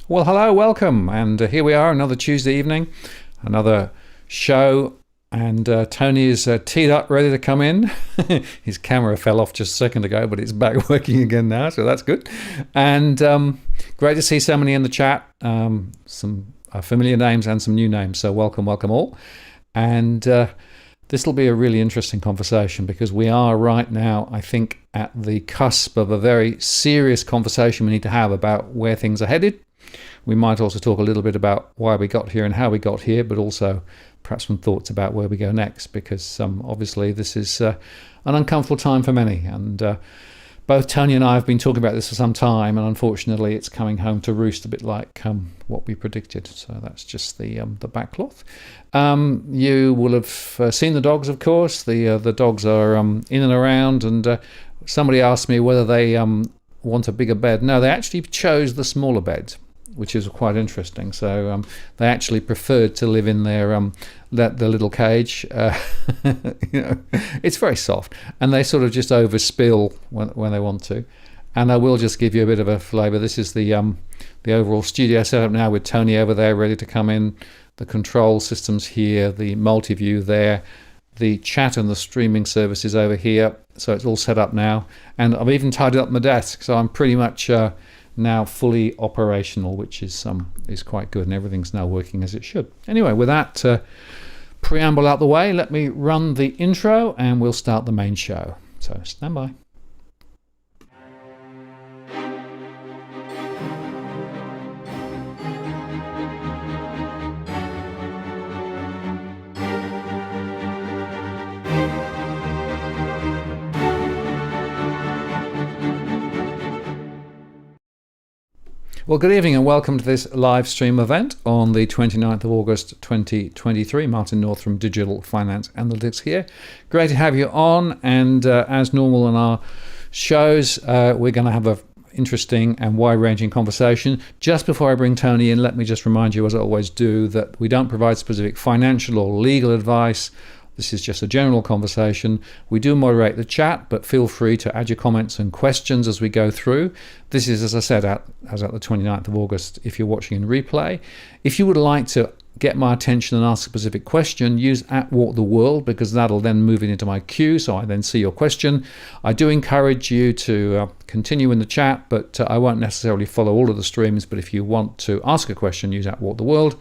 Well, hello, welcome. And here we are, another Tuesday evening, another show. And Tony is teed up, ready to come in. His camera fell off just a second ago, but it's back working again now, so that's good. And great to see so many in the chat, some familiar names and some new names. So welcome all. And this will be a really interesting conversation because we are right now, I think, at the cusp of a very serious conversation we need to have about where things are headed. We might also talk a little bit about why we got here and how we got here, but also perhaps some thoughts about where we go next, because obviously this is an uncomfortable time for many. And both Tony and I have been talking about this for some time, and unfortunately it's coming home to roost a bit like what we predicted. So that's just the backcloth. You will have seen the dogs, of course. The dogs are in and around, and somebody asked me whether they want a bigger bed. No, they actually chose the smaller bed, which is quite interesting. So they actually preferred to live in their little cage. It's very soft, and they sort of just overspill when they want to. And I will just give you a bit of a flavour. This is the overall studio setup now, with Tony over there ready to come in. The control systems here, the multi-view there, the chat and the streaming services over here. So it's all set up now, and I've even tidied up my desk. So I'm pretty much now fully operational, which is quite good, and everything's now working as it should. Anyway, with that preamble out the way, let me run the intro and we'll start the main show. So stand by. Well, good evening and welcome to this live stream event on the 29th of August 2023. Martin North from Digital Finance Analytics here. Great to have you on, and as normal in our shows, we're going to have an interesting and wide-ranging conversation. Just before I bring Tony in, let me just remind you, as I always do, that we don't provide specific financial or legal advice. This is just a general conversation. We do moderate the chat, but feel free to add your comments and questions as we go through. This is, as I said, as at the 29th of August, if you're watching in replay. If you would like to get my attention and ask a specific question, use @WalkTheWorld, because that'll then move it into my queue, so I then see your question. I do encourage you to continue in the chat, but I won't necessarily follow all of the streams. But if you want to ask a question, use @WalkTheWorld.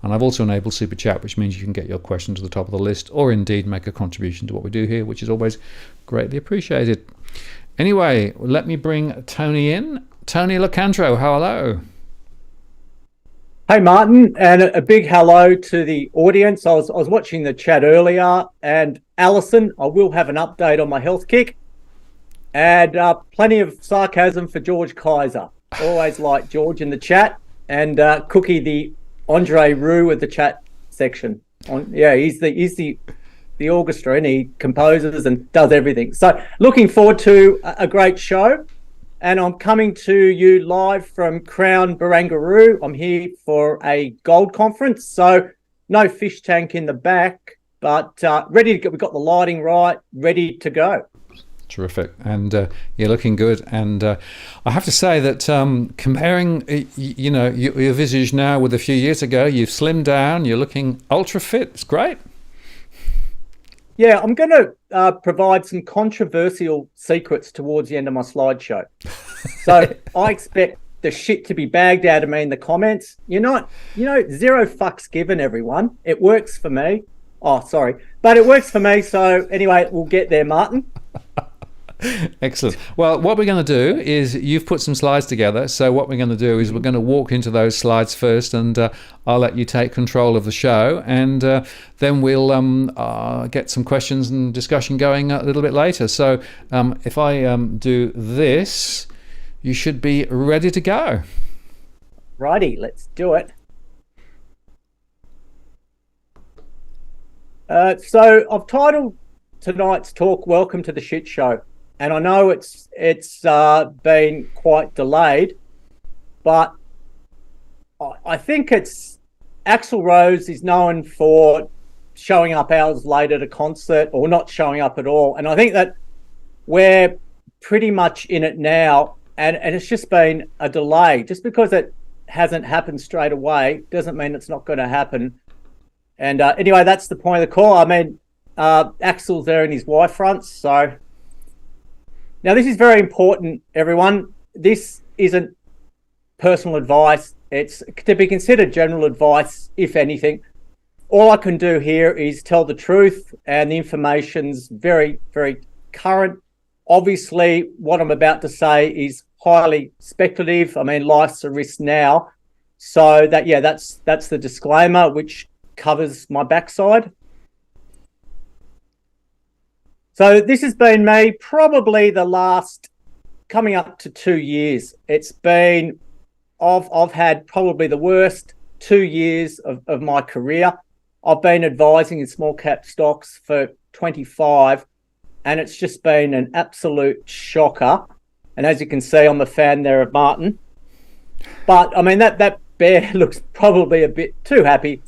And I've also enabled Super Chat, which means you can get your question to the top of the list, or indeed make a contribution to what we do here, which is always greatly appreciated. Anyway, let me bring Tony in. Tony Locantro, hello. Hey, Martin, and a big hello to the audience. I was watching the chat earlier, and Alison, I will have an update on my health kick, and plenty of sarcasm for George Kaiser. Always like George in the chat, and Cookie the Andre Roux at the chat section. He's the orchestra, and he composes and does everything. So looking forward to a great show, and I'm coming to you live from Crown Barangaroo. I'm here for a gold conference, so no fish tank in the back, but ready to go. We've got the lighting right, ready to go. Terrific, and you're looking good. And I have to say that comparing, your visage now with a few years ago, you've slimmed down. You're looking ultra fit. It's great. Yeah, I'm going to provide some controversial secrets towards the end of my slideshow. So I expect the shit to be bagged out of me in the comments. Zero fucks given, everyone. It works for me. Oh, sorry, but it works for me. So anyway, we'll get there, Martin. Excellent. Well, what we're going to do is, you've put some slides together, so what we're going to do is we're going to walk into those slides first, and I'll let you take control of the show, and then we'll get some questions and discussion going a little bit later. So if I do this, you should be ready to go. Righty, let's do it. So I've titled tonight's talk "Welcome to the Shit Show." And I know it's been quite delayed, but I think it's Axl Rose is known for showing up hours late at a concert or not showing up at all. And I think that we're pretty much in it now, and it's just been a delay just because it hasn't happened straight away doesn't mean it's not going to happen. And anyway, that's the point of the call. I mean, Axel's there in his Y fronts. So now this is very important, everyone. This isn't personal advice. It's to be considered general advice, if anything. All I can do here is tell the truth, and the information's very, very current. Obviously, what I'm about to say is highly speculative. I mean, life's a risk now. So that's the disclaimer, which covers my backside. So this has been me probably the last coming up to 2 years. It's been, I've had probably the worst 2 years of my career. I've been advising in small cap stocks for 25, and it's just been an absolute shocker. And as you can see, I'm a fan there of Martin. But I mean, that bear looks probably a bit too happy.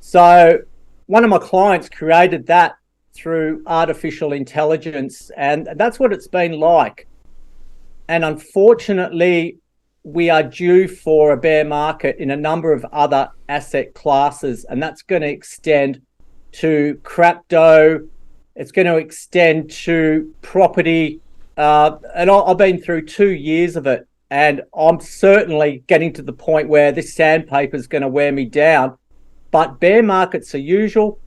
So one of my clients created that through artificial intelligence, and that's what it's been like. And unfortunately, we are due for a bear market in a number of other asset classes, and that's going to extend to crypto. It's going to extend to property. And I've been through 2 years of it, and I'm certainly getting to the point where this sandpaper is going to wear me down. But bear markets are usual,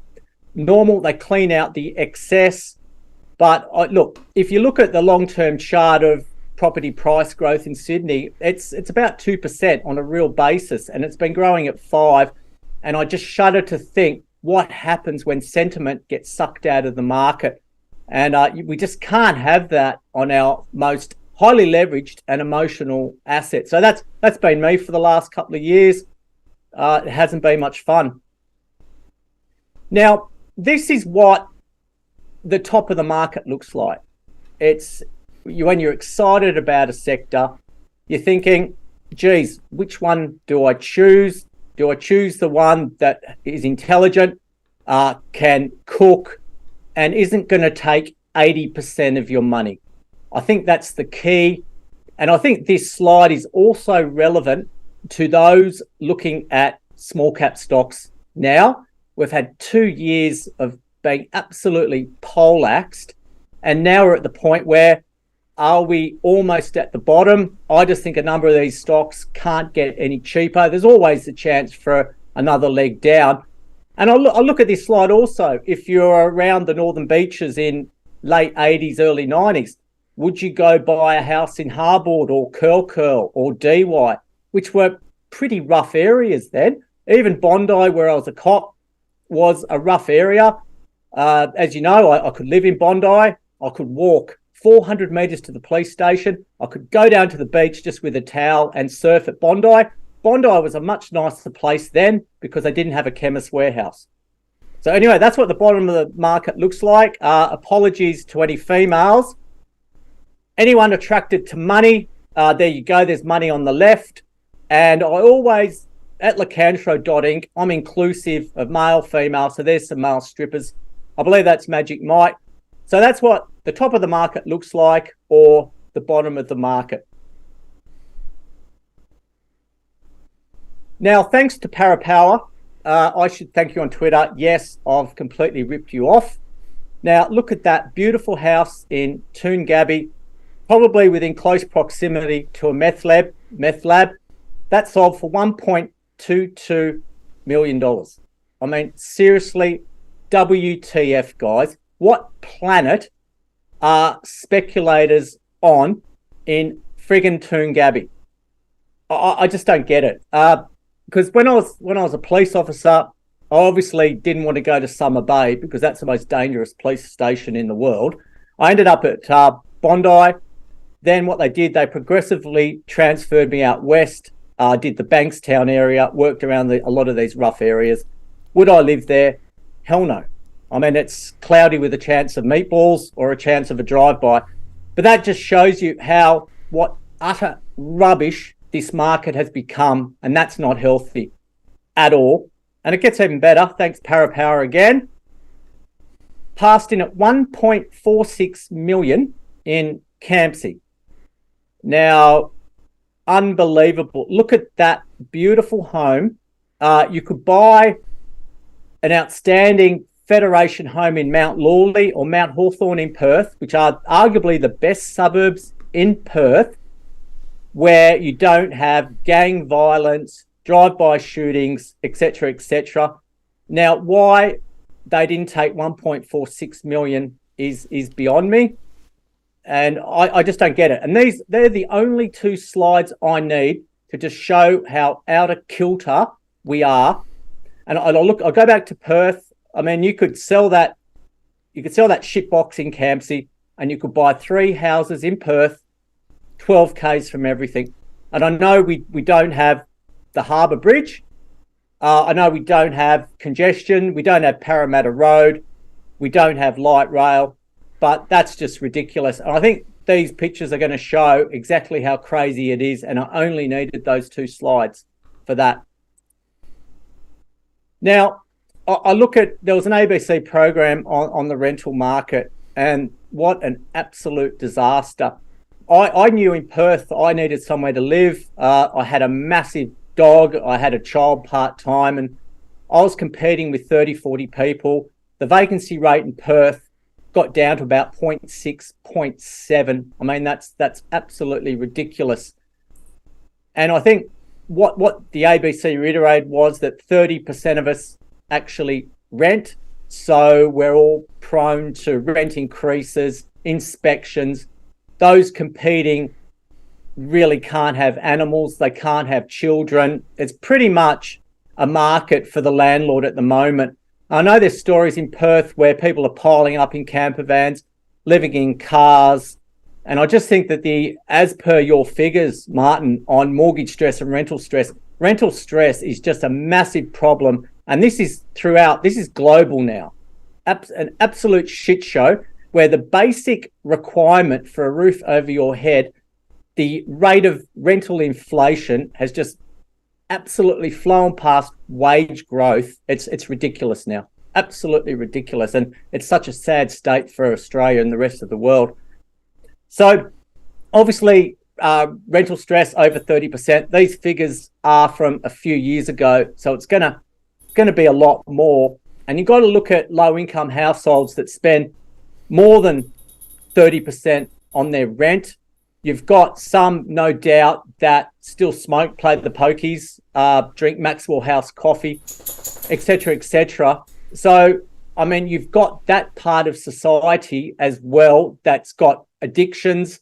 normal. They clean out the excess. But look, if you look at the long-term chart of property price growth in Sydney, it's about 2% on a real basis, and it's been growing at 5%. And I just shudder to think what happens when sentiment gets sucked out of the market. And we just can't have that on our most highly leveraged and emotional assets. So that's been me for the last couple of years. It hasn't been much fun. Now, this is what the top of the market looks like. It's when you're excited about a sector, you're thinking, geez, which one do I choose? Do I choose the one that is intelligent, can cook, and isn't going to take 80% of your money? I think that's the key. And I think this slide is also relevant to those looking at small cap stocks now. We've had 2 years of being absolutely poleaxed, and now we're at the point where, are we almost at the bottom? I just think a number of these stocks can't get any cheaper. There's always the chance for another leg down. And I'll look at this slide also. If you're around the Northern Beaches in late 80s, early 90s, would you go buy a house in Harbord or Curl or DY, which were pretty rough areas then? Even Bondi, where I was a cop, was a rough area. As you know, I could live in Bondi. I could walk 400 metres to the police station. I could go down to the beach just with a towel and surf at Bondi. Bondi was a much nicer place then because they didn't have a chemist warehouse. So anyway, that's what the bottom of the market looks like. Apologies to any females. Anyone attracted to money, there you go. There's money on the left. And I always, at Locantro.inc, I'm inclusive of male, female. So there's some male strippers. I believe that's Magic Mike. So that's what the top of the market looks like, or the bottom of the market. Now, thanks to Parapower, I should thank you on Twitter. Yes, I've completely ripped you off. Now, look at that beautiful house in Toongabbie, probably within close proximity to a meth lab. That sold for $1.22 million. I mean, seriously, WTF, guys. What planet are speculators on in friggin' Toongabbie? I just don't get it. Because when I was a police officer, I obviously didn't want to go to Summer Bay because that's the most dangerous police station in the world. I ended up at Bondi. Then what they did, they progressively transferred me out west. Did the Bankstown area, worked around a lot of these rough areas. Would I live there? Hell no. I mean, it's cloudy with a chance of meatballs or a chance of a drive-by. But that just shows you what utter rubbish this market has become, and that's not healthy at all. And it gets even better. Thanks, Parapower again. Passed in at 1.46 million in Campsie. Now, unbelievable. Look at that beautiful home. You could buy an outstanding Federation home in Mount Lawley or Mount Hawthorn in Perth, which are arguably the best suburbs in Perth, where you don't have gang violence, drive-by shootings, etc., etc. Now, why they didn't take 1.46 million is beyond me, and I just don't get it. And they're the only two slides I need to just show how out of kilter we are. And I'll go back to Perth. I mean, you could sell that shitbox in Campsie, and you could buy 3 houses in Perth, 12 k's from everything. And I know we don't have the Harbour Bridge. I know we don't have congestion. We don't have Parramatta Road. We don't have light rail. But that's just ridiculous. And I think these pictures are going to show exactly how crazy it is. And I only needed those 2 slides for that. Now, I look at, there was an ABC program on the rental market, and what an absolute disaster. I knew in Perth I needed somewhere to live. I had a massive dog. I had a child part-time, and I was competing with 30, 40 people. The vacancy rate in Perth got down to about 0.6, 0.7. I mean, that's absolutely ridiculous. And I think what the ABC reiterated was that 30% of us actually rent. So we're all prone to rent increases, inspections. Those competing really can't have animals. They can't have children. It's pretty much a market for the landlord at the moment. I know there's stories in Perth where people are piling up in camper vans, living in cars. And I just think that as per your figures, Martin, on mortgage stress and rental stress is just a massive problem. And this is global now. An absolute shit show where the basic requirement for a roof over your head, the rate of rental inflation has just absolutely flown past wage growth. It's ridiculous now. Absolutely ridiculous. And it's such a sad state for Australia and the rest of the world. So obviously, rental stress over 30%. These figures are from a few years ago, so it's going to be a lot more. And you've got to look at low-income households that spend more than 30% on their rent. You've got some, no doubt, that still smoke, play the pokies, drink Maxwell House coffee, etc., etc. So, I mean, you've got that part of society as well that's got addictions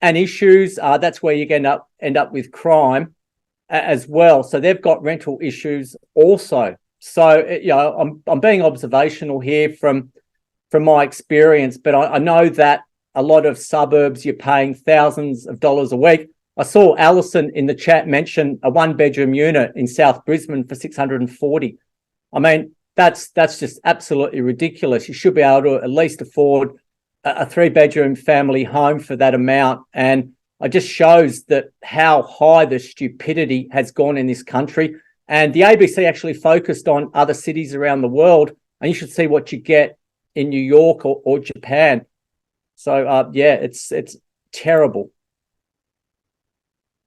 and issues. That's where you're going to end up with crime as well. So they've got rental issues also. So, you know, I'm being observational here from my experience, but I know that a lot of suburbs, you're paying thousands of dollars a week. I saw Alison in the chat mention a 1-bedroom unit in South Brisbane for 640. I mean, that's just absolutely ridiculous. You should be able to at least afford a 3-bedroom family home for that amount. And it just shows that how high the stupidity has gone in this country. And the ABC actually focused on other cities around the world, and you should see what you get in New York or Japan. So, it's terrible.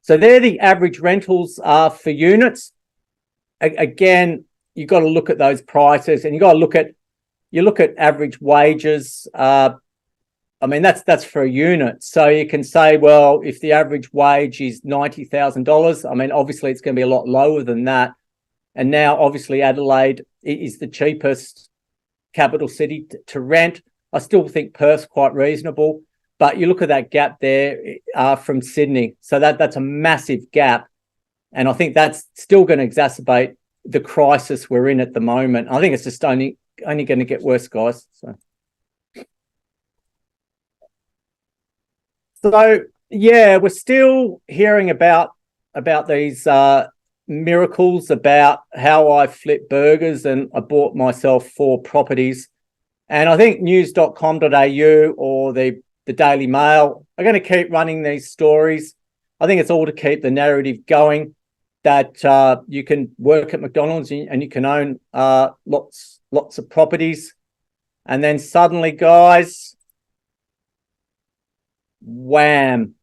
So they're the average rentals for units. Again, you've got to look at those prices, and you look at average wages. I mean, that's for a unit. So you can say, well, if the average wage is $90,000, I mean, obviously it's going to be a lot lower than that. And now, obviously, Adelaide is the cheapest capital city to rent. I still think Perth's quite reasonable, but you look at that gap there from Sydney. So that's a massive gap. And I think that's still going to exacerbate the crisis we're in at the moment. I think it's just only going to get worse, guys. So yeah, we're still hearing about these miracles about how I flip burgers and I bought myself 4 properties. And I think news.com.au or the Daily Mail are going to keep running these stories. I think it's all to keep the narrative going that you can work at McDonald's and you can own lots of properties. And then suddenly, guys, wham,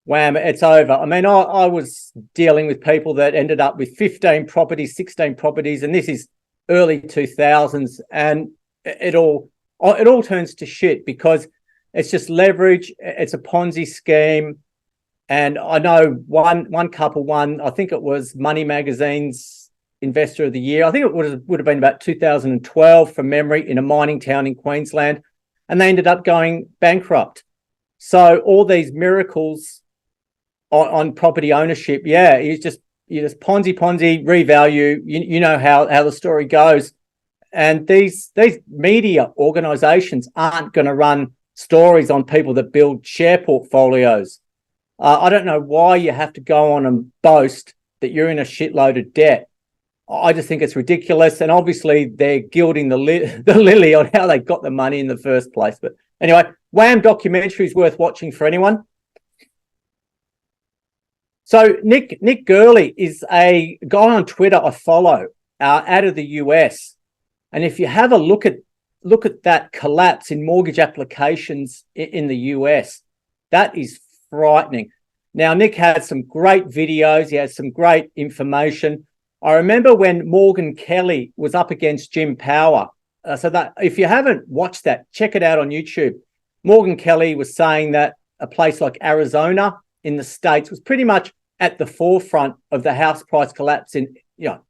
wham, it's over. I mean, I was dealing with people that ended up with 15 properties, 16 properties, and this is early 2000s, and it all turns to shit because it's just leverage. It's a Ponzi scheme. And I know one couple won, I think it was Money Magazine's Investor of the Year. I think it would have been about 2012 from memory, in a mining town in Queensland, and they ended up going bankrupt. So all these miracles on property ownership, you just Ponzi, revalue. You know how the story goes. And these media organizations aren't going to run stories on people that build share portfolios. I don't know why you have to go on and boast that you're in a shitload of debt. I just think it's ridiculous. And obviously they're gilding the lily on how they got the money in the first place. But anyway, Wham documentary is worth watching for anyone. So Nick Gurley is a guy on Twitter I follow out of the US. And if you have a look at that collapse in mortgage applications in the US, that is frightening. Now, Nick had some great videos. He had some great information. I remember when Morgan Kelly was up against Jim Power. So that if you haven't watched that, check it out on YouTube. Morgan Kelly was saying that a place like Arizona in the States was pretty much at the forefront of the house price collapse in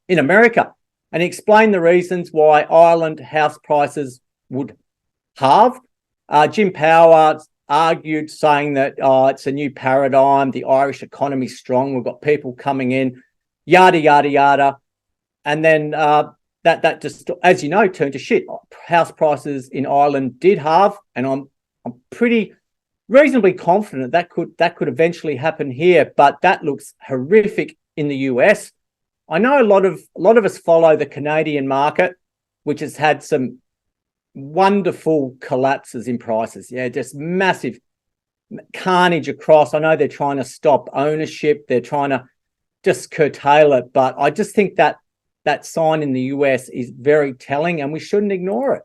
America. And he explained the reasons why Ireland house prices would halve. Jim Power argued, saying that it's a new paradigm, the Irish economy's strong, we've got people coming in, yada, yada, yada. And then that just, as you know, turned to shit. House prices in Ireland did halve, and I'm pretty reasonably confident that could eventually happen here, but that looks horrific in the US. I know a lot of us follow the Canadian market, which has had some wonderful collapses in prices. Yeah, just massive carnage across. I know they're trying to stop ownership. They're trying to just curtail it. But I just think that sign in the US is very telling, and we shouldn't ignore it.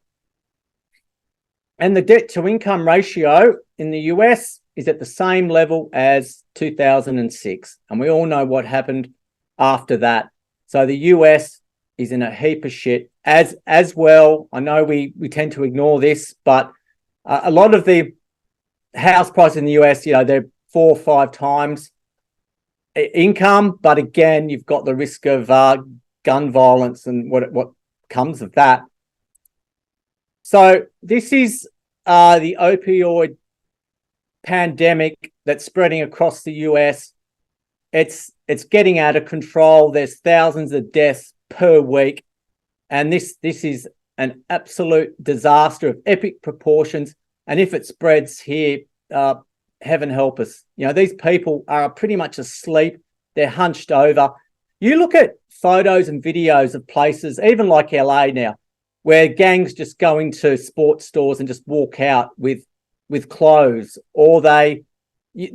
And the debt to income ratio in the US is at the same level as 2006. And we all know what happened after that. So the US is in a heap of shit as well. I know we tend to ignore this, but a lot of the house prices in the US, they're 4 or 5 times income. But again, you've got the risk of gun violence and what comes of that. So this is the opioid pandemic that's spreading across the US. It's getting out of control. There's thousands of deaths per week. And this is an absolute disaster of epic proportions. And if it spreads here, heaven help us. These people are pretty much asleep. They're hunched over. You look at photos and videos of places, even like LA now, where gangs just go into sports stores and just walk out with clothes, or the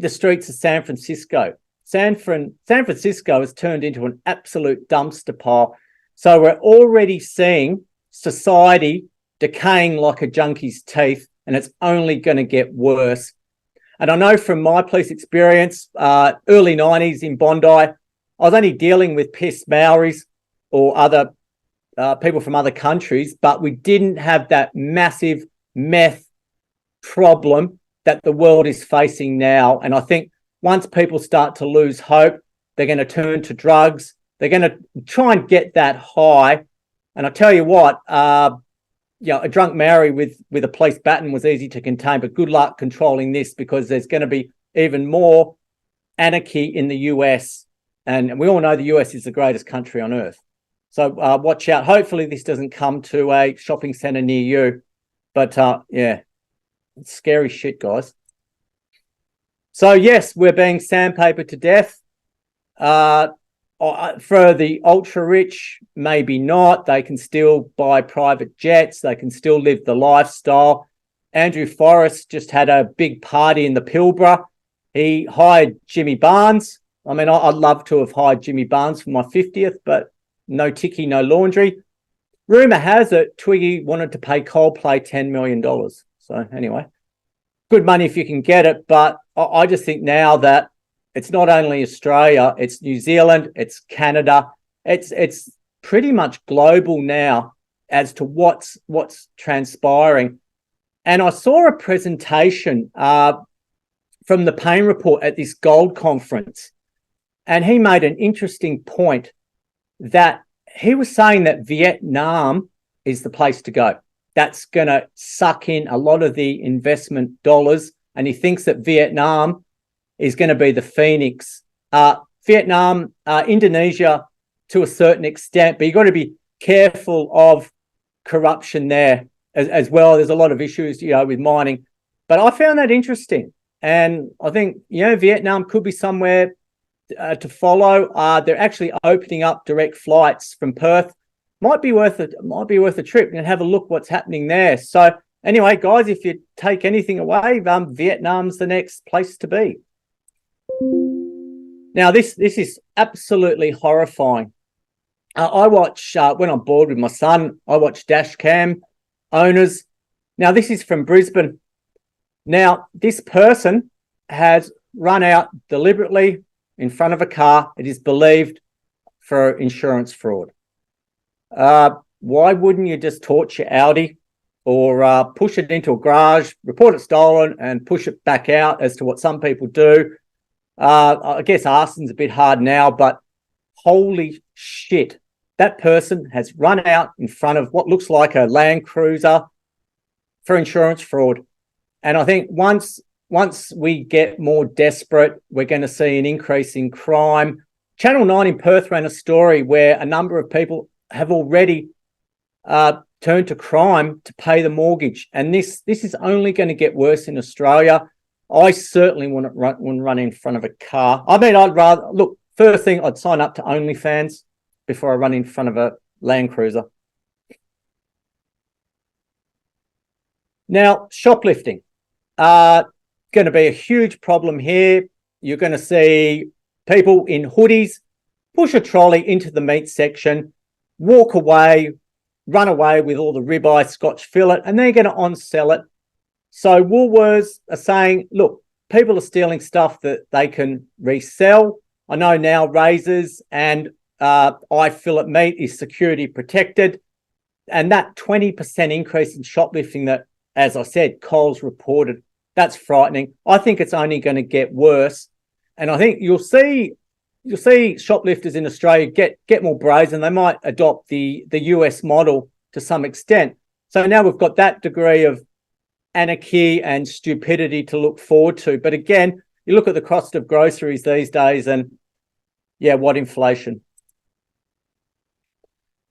streets of San Francisco. San Francisco has turned into an absolute dumpster pile. So we're already seeing society decaying like a junkie's teeth, and it's only going to get worse. And I know from my police experience, early 90s in Bondi, I was only dealing with piss Maoris or other people from other countries, but we didn't have that massive meth problem that the world is facing now. And I think once people start to lose hope, they're going to turn to drugs. They're going to try and get that high. And I tell you what, a drunk Maori with a police baton was easy to contain, but good luck controlling this, because there's going to be even more anarchy in the US. And we all know the US is the greatest country on earth. So watch out. Hopefully this doesn't come to a shopping centre near you. But it's scary shit, guys. So yes, we're being sandpapered to death. For the ultra rich, maybe not. They can still buy private jets. They can still live the lifestyle. Andrew Forrest just had a big party in the Pilbara. He hired Jimmy Barnes. I mean, I'd love to have hired Jimmy Barnes for my 50th, but no ticky, no laundry. Rumour has it Twiggy wanted to pay Coldplay $10 million. So anyway, good money if you can get it. But I just think now that It's not only Australia, it's New Zealand, it's Canada. It's pretty much global now as to what's transpiring. And I saw a presentation from the Payne Report at this gold conference, and he made an interesting point that he was saying that Vietnam is the place to go. That's going to suck in a lot of the investment dollars, and he thinks that Vietnam is going to be the phoenix. Vietnam, Indonesia to a certain extent, but you've got to be careful of corruption there as well. There's a lot of issues, with mining. But I found that interesting. And I think, Vietnam could be somewhere to follow. They're actually opening up direct flights from Perth. Might be worth a trip and have a look what's happening there. So anyway, guys, if you take anything away, Vietnam's the next place to be. Now, this is absolutely horrifying. I watch, when I'm bored with my son, I watch dash cam owners. Now, this is from Brisbane. Now, this person has run out deliberately in front of a car, it is believed, for insurance fraud. Why wouldn't you just torch your Audi or push it into a garage, report it stolen, and push it back out, as to what some people do? I guess arson's a bit hard now, but holy shit, that person has run out in front of what looks like a Land Cruiser for insurance fraud. And I think once we get more desperate, we're going to see an increase in crime. Channel 9 in Perth ran a story where a number of people have already turned to crime to pay the mortgage. And this is only going to get worse in Australia. I certainly wouldn't run in front of a car. I mean, I'd rather, look, first thing, I'd sign up to OnlyFans before I run in front of a Land Cruiser. Now, shoplifting. Going to be a huge problem here. You're going to see people in hoodies push a trolley into the meat section, walk away, run away with all the ribeye, Scotch fillet, and they're going to on-sell it. So Woolworths are saying, look, people are stealing stuff that they can resell. I know now razors and eye fillet meat is security protected. And that 20% increase in shoplifting that, as I said, Coles reported, that's frightening. I think it's only going to get worse. And I think you'll see shoplifters in Australia get more brazen. They might adopt the US model to some extent. So now we've got that degree of anarchy and stupidity to look forward to. But again, you look at the cost of groceries these days and, yeah, what inflation.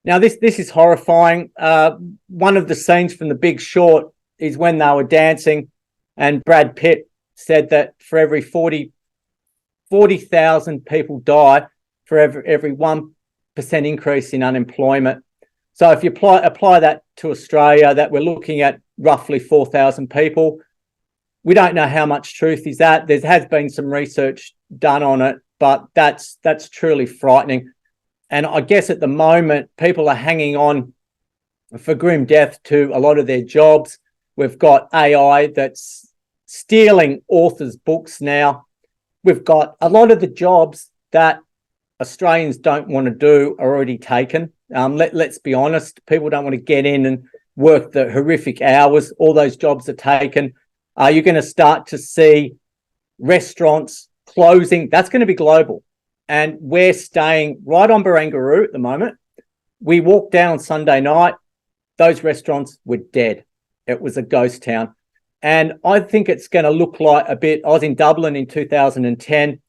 Now, this is horrifying. One of the scenes from The Big Short is when they were dancing and Brad Pitt said that for every 40,000 people die for every 1% increase in unemployment. So if you apply that to Australia, that we're looking at roughly 4,000 people. We don't know how much truth is that. There has been some research done on it, but that's truly frightening. And I guess at the moment, people are hanging on for grim death to a lot of their jobs. We've got AI that's stealing authors' books now. We've got a lot of the jobs that Australians don't want to do are already taken. Let's be honest, people don't want to get in and work the horrific hours. All those jobs are taken. You're going to start to see restaurants closing. That's going to be global. And we're staying right on Barangaroo at the moment. We walked down on Sunday night. Those restaurants were dead. It was a ghost town. And I think it's going to look like a bit. I was in Dublin in 2010,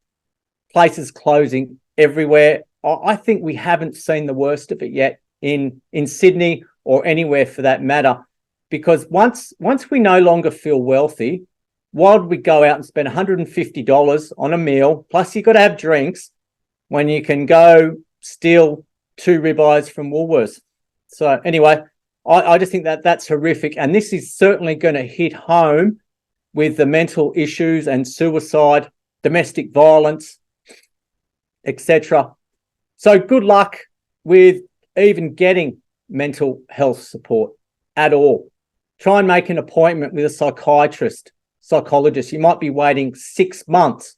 places closing everywhere. I think we haven't seen the worst of it yet in Sydney or anywhere for that matter, because once we no longer feel wealthy, why would we go out and spend $150 on a meal? Plus you've got to have drinks when you can go steal 2 ribeyes from Woolworths. So anyway, I just think that's horrific. And this is certainly going to hit home with the mental issues and suicide, domestic violence, etc. So good luck with even getting mental health support at all. Try and make an appointment with a psychiatrist, psychologist. You might be waiting 6 months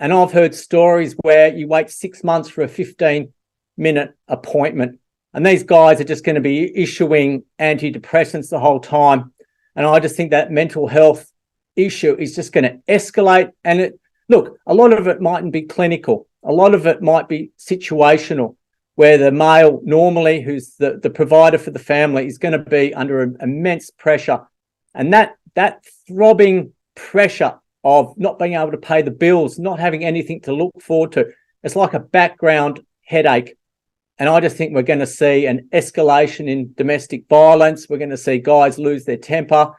And I've heard stories where you wait 6 months for a 15-minute appointment, and these guys are just going to be issuing antidepressants the whole time. And I just think that mental health issue is just going to escalate. And look, a lot of it mightn't be clinical. A lot of it might be situational, where the male normally, who's the provider for the family, is going to be under immense pressure. And that throbbing pressure of not being able to pay the bills, not having anything to look forward to, it's like a background headache. And I just think we're going to see an escalation in domestic violence. We're going to see guys lose their temper.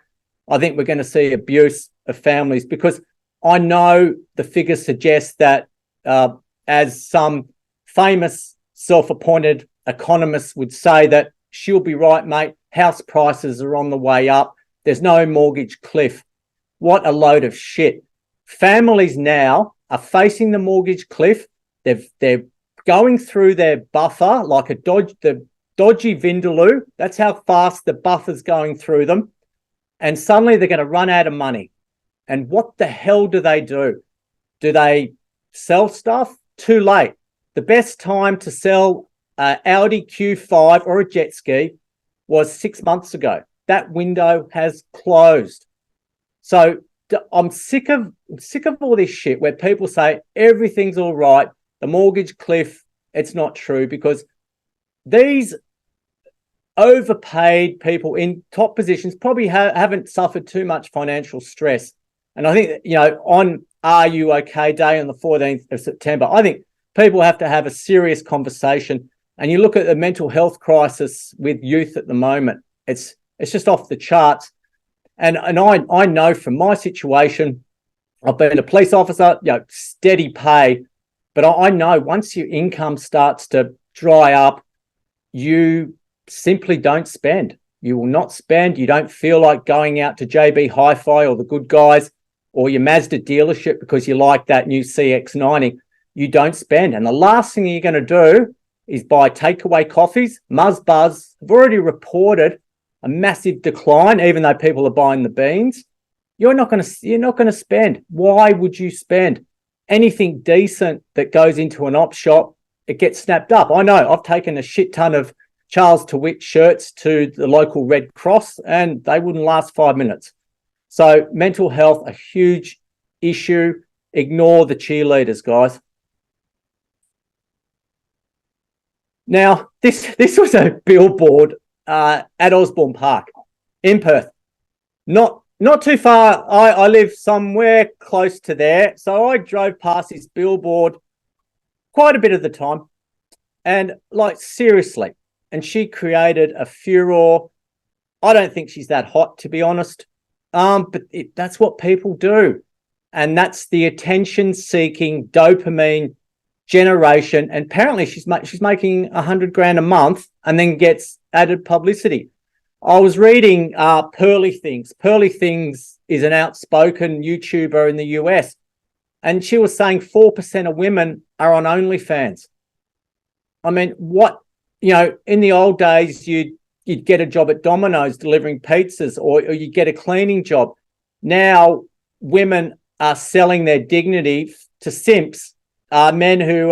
I think we're going to see abuse of families, because I know the figures suggest that, as some famous self-appointed economists would say, that she'll be right, mate, house prices are on the way up. There's no mortgage cliff. What a load of shit. Families now are facing the mortgage cliff. They're going through their buffer like the dodgy Vindaloo. That's how fast the buffer's going through them. And suddenly they're going to run out of money. And what the hell do? Do they sell stuff? Too late. The best time to sell an Audi Q5 or a jet ski was 6 months ago. That window has closed. So I'm sick of all this shit where people say everything's all right, the mortgage cliff. It's not true, because these overpaid people in top positions probably haven't suffered too much financial stress. And I think, on Are You OK Day on the 14th of September, I think people have to have a serious conversation. And you look at the mental health crisis with youth at the moment, it's just off the charts. And I know from my situation, I've been a police officer, steady pay, but I know once your income starts to dry up, you simply don't spend. You will not spend. You don't feel like going out to JB Hi-Fi or the Good Guys or your Mazda dealership because you like that new CX-90. You don't spend. And the last thing you're going to do is buy takeaway coffees. Muzz Buzz have already reported a massive decline, even though people are buying the beans. You're not going to spend. Why would you spend? Anything decent that goes into an op shop, it gets snapped up. I know I've taken a shit ton of Charles DeWitt shirts to the local Red Cross and they wouldn't last 5 minutes. So mental health, a huge issue. Ignore the cheerleaders, guys. Now, this was a billboard at Osborne Park in Perth. Not too far. I live somewhere close to there. So I drove past this billboard quite a bit of the time. And seriously, and she created a furore. I don't think she's that hot, to be honest. But that's what people do. And that's the attention-seeking dopamine generation. And apparently she's making $100,000 a month and then gets added publicity. I was reading Pearly Things. Pearly Things is an outspoken YouTuber in the US. And she was saying 4% of women are on OnlyFans. I mean, in the old days, you'd get a job at Domino's delivering pizzas, or you'd get a cleaning job. Now, women are selling their dignity to simps, men who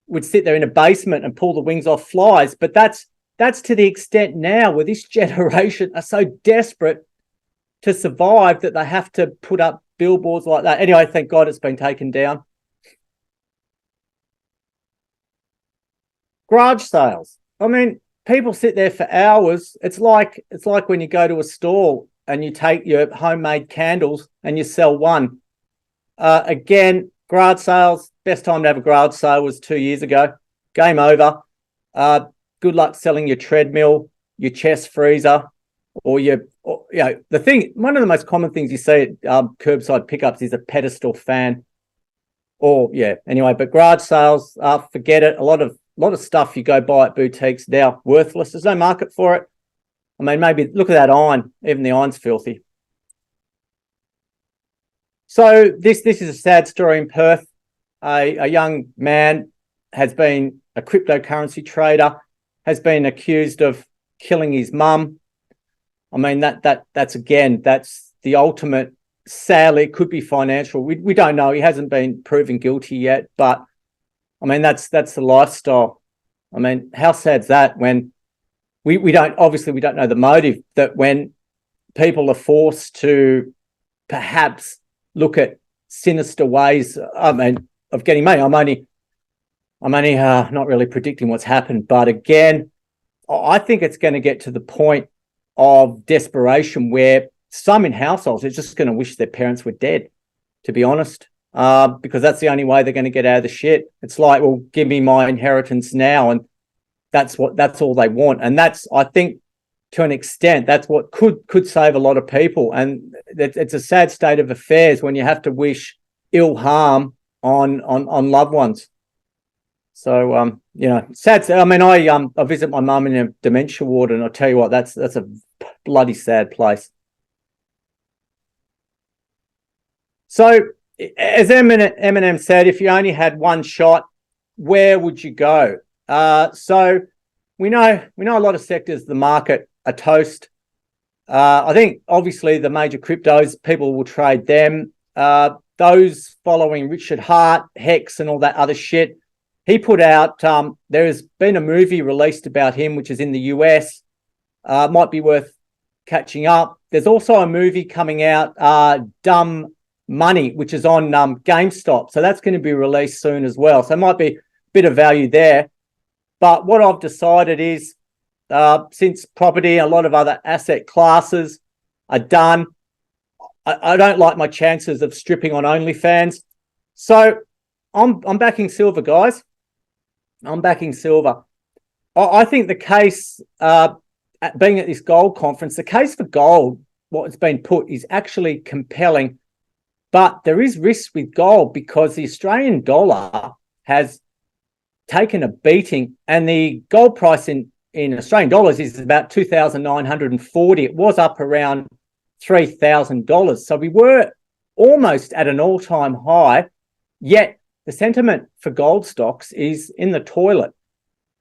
would sit there in a basement and pull the wings off flies. But that's to the extent now where this generation are so desperate to survive that they have to put up billboards like that. Anyway, thank God it's been taken down. Garage sales. I mean, people sit there for hours. It's like when you go to a store and you take your homemade candles and you sell one. Again, garage sales, best time to have a garage sale was 2 years ago. Game over. Good luck selling your treadmill, your chest freezer, or the thing. One of the most common things you see at curbside pickups is a pedestal fan. Anyway, but garage sales, forget it. A lot of stuff you go buy at boutiques now worthless. There's no market for it. I mean, maybe look at that iron. Even the iron's filthy. So this is a sad story in Perth. A young man has been a cryptocurrency trader, has been accused of killing his mum. I mean, that's the ultimate sadly, it could be financial. We don't know. He hasn't been proven guilty yet, but I mean, that's the lifestyle. I mean, how sad's that when we don't know the motive, that when people are forced to perhaps look at sinister ways, I mean, of getting money. I'm only not really predicting what's happened, but again, I think it's going to get to the point of desperation where some in households are just going to wish their parents were dead, to be honest, because that's the only way they're going to get out of the shit. It's like, well, give me my inheritance now, and that's all they want. And that's, I think, to an extent, that's what could save a lot of people. And it's a sad state of affairs when you have to wish ill harm on loved ones. So sad. I mean, I visit my mum in a dementia ward, and I'll tell you what, that's a bloody sad place. So, as Eminem said, if you only had one shot, where would you go? So we know a lot of sectors of the market are toast. I think obviously the major cryptos, people will trade them. Those following Richard Hart, Hex, and all that other shit. He put out, there has been a movie released about him, which is in the US. Might be worth catching up. There's also a movie coming out, Dumb Money, which is on GameStop. So that's going to be released soon as well. So it might be a bit of value there. But what I've decided is, since property, a lot of other asset classes are done, I don't like my chances of stripping on OnlyFans. So I'm backing silver, guys. I'm backing silver. I think the case, being at this gold conference, the case for gold, what's been put, is actually compelling. But there is risk with gold because the Australian dollar has taken a beating, and the gold price in Australian dollars is about 2,940. It was up around $3,000. So we were almost at an all-time high, yet the sentiment for gold stocks is in the toilet.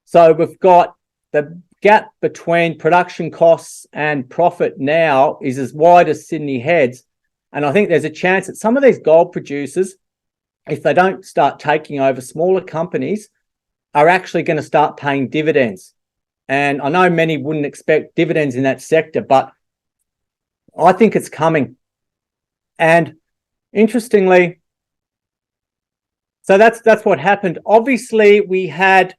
So we've got the gap between production costs and profit now is as wide as Sydney Heads. And I think there's a chance that some of these gold producers, if they don't start taking over smaller companies, are actually going to start paying dividends. And I know many wouldn't expect dividends in that sector, but I think it's coming. And interestingly, so that's what happened. Obviously, we had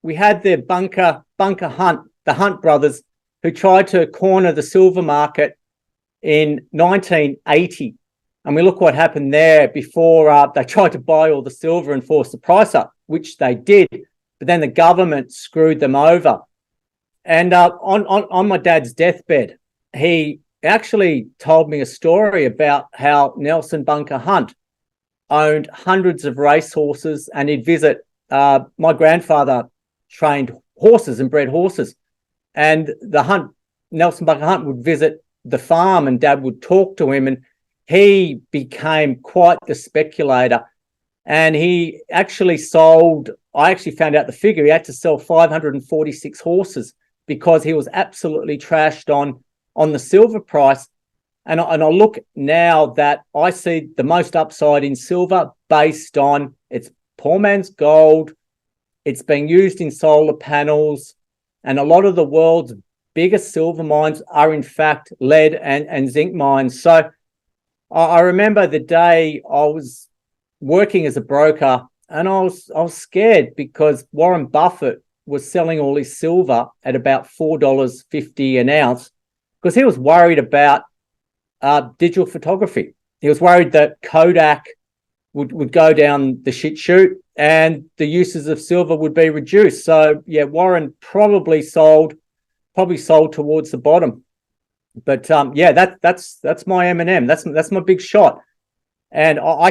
the bunker Hunt, the Hunt brothers, who tried to corner the silver market in 1980. And we look what happened there before they tried to buy all the silver and force the price up, which they did. But then the government screwed them over. And on my dad's deathbed, he actually told me a story about how Nelson Bunker Hunt owned hundreds of racehorses, and he'd visit. My grandfather trained horses and bred horses, and Nelson Bunker Hunt would visit the farm, and Dad would talk to him, and he became quite the speculator. And he actually sold, I actually found out the figure, he had to sell 546 horses because he was absolutely trashed on the silver price. And I look now that I see the most upside in silver based on it's poor man's gold. It's being used in solar panels. And a lot of the world's biggest silver mines are, in fact, lead and zinc mines. So I remember the day I was working as a broker, and I was scared because Warren Buffett was selling all his silver at about $4.50 an ounce because he was worried about digital photography. He was worried that Kodak would go down the shit chute and the uses of silver would be reduced. So yeah, Warren probably sold towards the bottom. But that's my M&M. That's my big shot. And I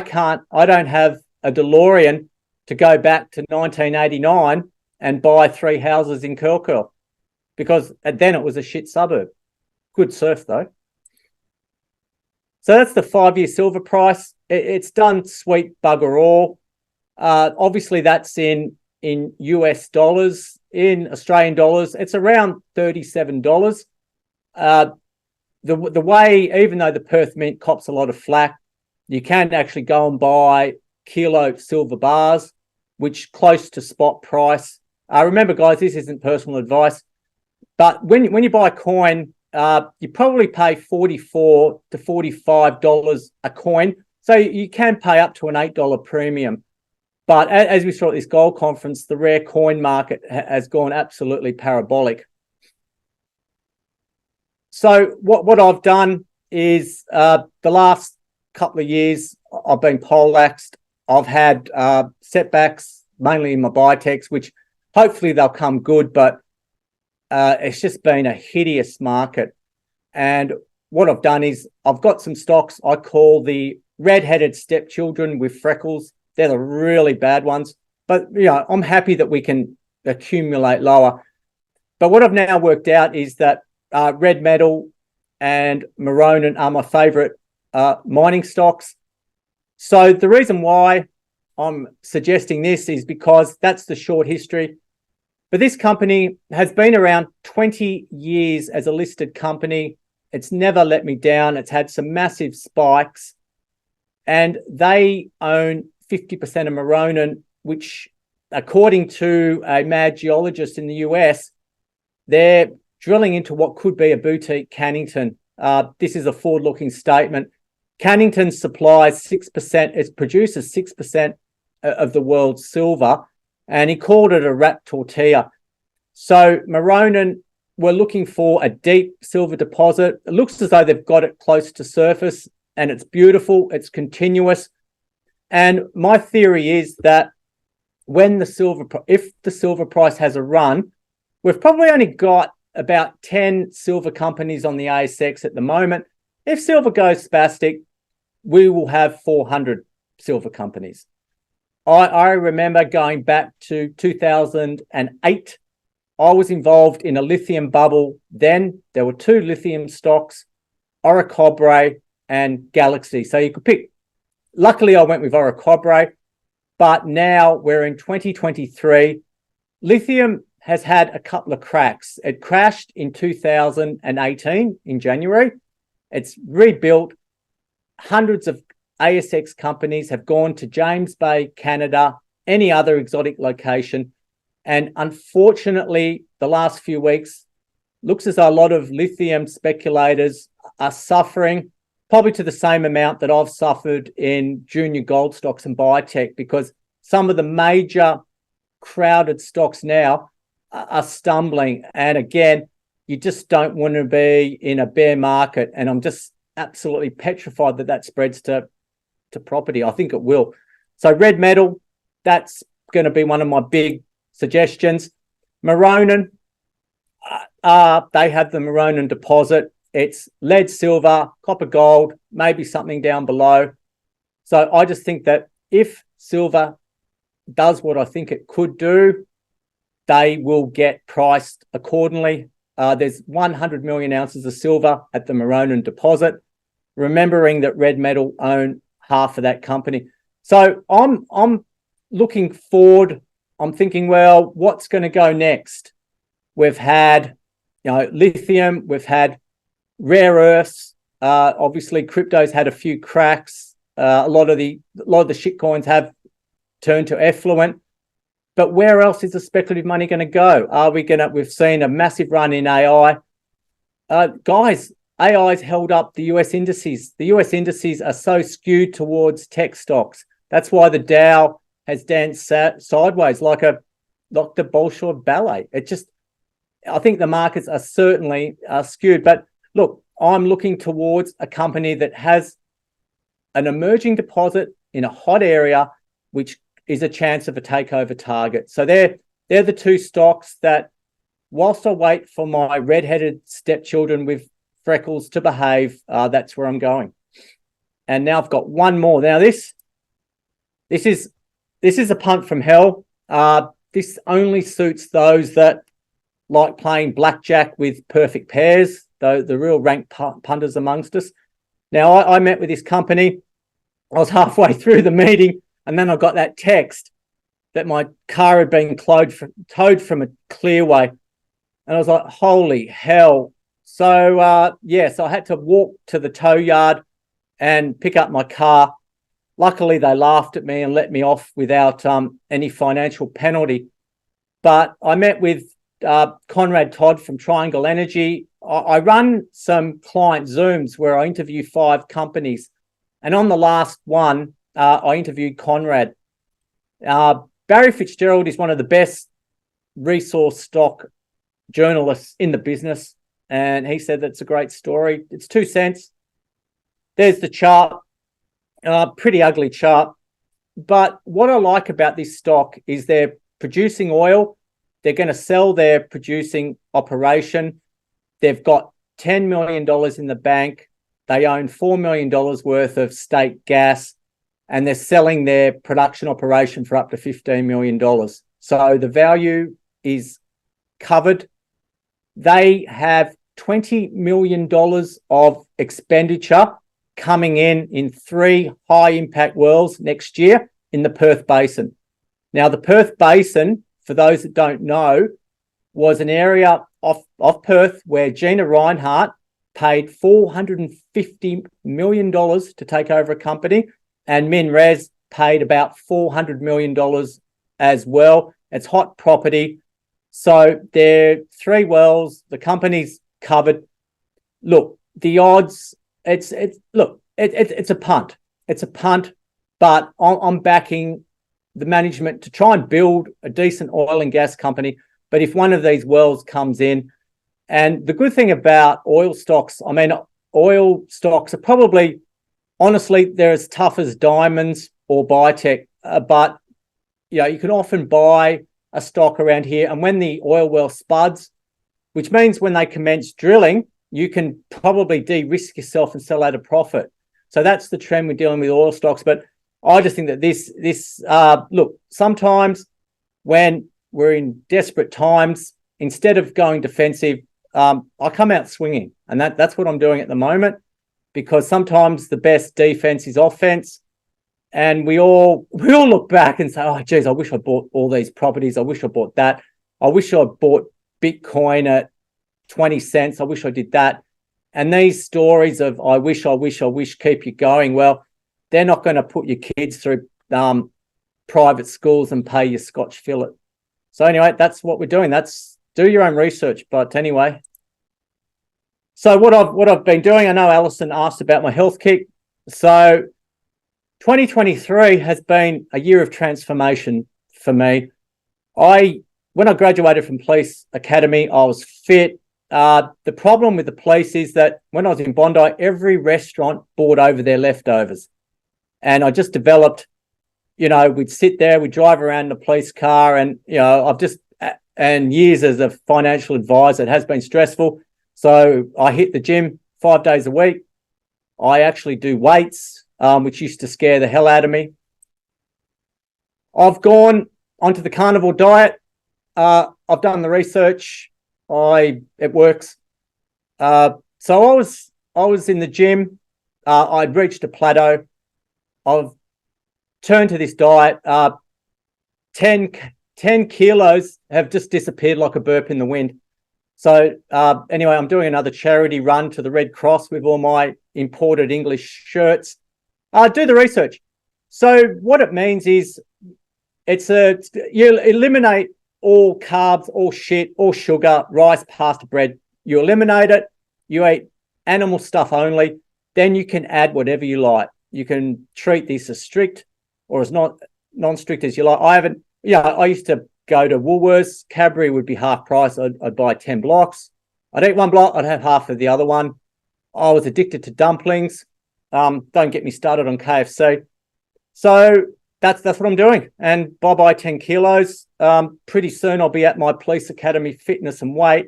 don't have a DeLorean to go back to 1989 and buy 3 houses in Curl, because then it was a shit suburb. Good surf though. So that's the 5-year silver price. It's done sweet bugger all. Obviously, that's in US dollars. In Australian dollars, it's around $37. the way, even though the Perth Mint cops a lot of flack, you can actually go and buy kilo silver bars, which close to spot price. Remember, guys, this isn't personal advice, but when you buy a coin, you probably pay $44 to $45 a coin. So you can pay up to an $8 premium. But as we saw at this gold conference, the rare coin market has gone absolutely parabolic. So what I've done is the last couple of years, I've been poleaxed. I've had setbacks, mainly in my biotechs, which hopefully they'll come good, but it's just been a hideous market. And what I've done is I've got some stocks I call the red-headed stepchildren with freckles. They're the really bad ones. But, I'm happy that we can accumulate lower. But what I've now worked out is that red metal and Maronan are my favourite mining stocks. So the reason why I'm suggesting this is because that's the short history. But this company has been around 20 years as a listed company. It's never let me down. It's had some massive spikes. And they own 50% of Maronan, which, according to a mad geologist in the US, they're drilling into what could be a boutique Cannington. This is a forward-looking statement. Cannington supplies 6%, it produces 6% of the world's silver, and he called it a rat tortilla. So Maronan, we're looking for a deep silver deposit. It looks as though they've got it close to surface, and it's beautiful, it's continuous. And my theory is that if the silver price has a run, we've probably only got about 10 silver companies on the ASX at the moment. If silver goes spastic, we will have 400 silver companies. I remember going back to 2008. I was involved in a lithium bubble then. There were two lithium stocks, Orocobre and Galaxy. So you could pick. Luckily, I went with Orocobre, but now we're in 2023. Lithium has had a couple of cracks. It crashed in 2018 in January. It's rebuilt. Hundreds of ASX companies have gone to James Bay, Canada, any other exotic location. And unfortunately, the last few weeks, looks as though a lot of lithium speculators are suffering, probably to the same amount that I've suffered in junior gold stocks and biotech, because some of the major crowded stocks now are stumbling. And again, you just don't want to be in a bear market. And I'm just absolutely petrified that spreads to property. I think it will. So red metal, that's going to be one of my big suggestions. Maronan, they have the Maronan deposit. It's lead, silver, copper, gold, maybe something down below. So I just think that if silver does what I think it could do, they will get priced accordingly. There's 100 million ounces of silver at the Maronan deposit, remembering that red metal own half of that company. So I'm looking forward. I'm thinking, well, what's going to go next? We've had, lithium. We've had rare earths. Obviously, crypto's had a few cracks. A lot of the shit coins have turned to effluent. But where else is the speculative money going to go? We've seen a massive run in AI. Guys, AI's held up the US indices. The US indices are so skewed towards tech stocks. That's why the Dow has danced sideways like the Bolshoi ballet. I think the markets are certainly skewed. But look, I'm looking towards a company that has an emerging deposit in a hot area, which is a chance of a takeover target. So they're the two stocks that, whilst I wait for my red-headed stepchildren with freckles to behave, that's where I'm going. And now I've got one more. Now this is a punt from hell. This only suits those that like playing blackjack with perfect pairs, the real ranked punters amongst us. Now, I met with this company. I was halfway through the meeting, and then I got that text that my car had been towed from a clearway. And I was like, holy hell, So I had to walk to the tow yard and pick up my car. Luckily, they laughed at me and let me off without any financial penalty. But I met with Conrad Todd from Triangle Energy. I run some client Zooms where I interview 5 companies. And on the last one, I interviewed Conrad. Barry Fitzgerald is one of the best resource stock journalists in the business. And he said that's a great story. It's 2 cents. There's the chart. Pretty ugly chart. But what I like about this stock is they're producing oil. They're going to sell their producing operation. They've got $10 million in the bank. They own $4 million worth of state gas, and they're selling their production operation for up to $15 million. So the value is covered. They have $20 million of expenditure coming in 3 high-impact wells next year in the Perth Basin. Now, the Perth Basin, for those that don't know, was an area of Perth where Gina Rinehart paid $450 million to take over a company, and MinRes paid about $400 million as well. It's hot property. So there are 3 wells. The company's covered. Look, the odds, it's a punt. It's a punt, but I'm backing the management to try and build a decent oil and gas company. But if one of these wells comes in, and the good thing about oil stocks, I mean, oil stocks are probably, honestly, they're as tough as diamonds or biotech, but you can often buy a stock around here, and when the oil well spuds, which means when they commence drilling, you can probably de-risk yourself and sell at a profit. So that's the trend we're dealing with oil stocks. But I just think that this look, sometimes when we're in desperate times, instead of going defensive, I come out swinging, and that's what I'm doing at the moment, because sometimes the best defense is offense. And we all look back and say, oh, geez, I wish I bought all these properties. I wish I bought that. I wish I bought Bitcoin at 20 cents. I wish I did that. And these stories of I wish keep you going. Well, they're not going to put your kids through private schools and pay your Scotch fillet. So anyway, that's what we're doing. That's do your own research. But anyway, so what I've been doing, I know Alison asked about my health kick. So 2023 has been a year of transformation for me. When I graduated from police academy, I was fit. The problem with the police is that when I was in Bondi, every restaurant brought over their leftovers. And I just developed, we'd sit there, we'd drive around in a police car, and, and years as a financial advisor, it has been stressful. So I hit the gym 5 days a week. I actually do weights, which used to scare the hell out of me. I've gone onto the carnivore diet. I've done the research. It works. So I was in the gym. I'd reached a plateau. I've turned to this diet. 10 kilos have just disappeared like a burp in the wind. So anyway, I'm doing another charity run to the Red Cross with all my imported English shirts. Do the research. So what it means is you eliminate all carbs, all shit, all sugar, rice, pasta, bread. You eliminate it. You eat animal stuff only. Then you can add whatever you like. You can treat this as strict or as non-strict as you like. I used to go to Woolworths. Cadbury would be half price. I'd buy 10 blocks. I'd eat 1 block. I'd have half of the other one. I was addicted to dumplings. Don't get me started on KFC. So that's what I'm doing. And bye-bye 10 kilos. Pretty soon I'll be at my police academy fitness and weight.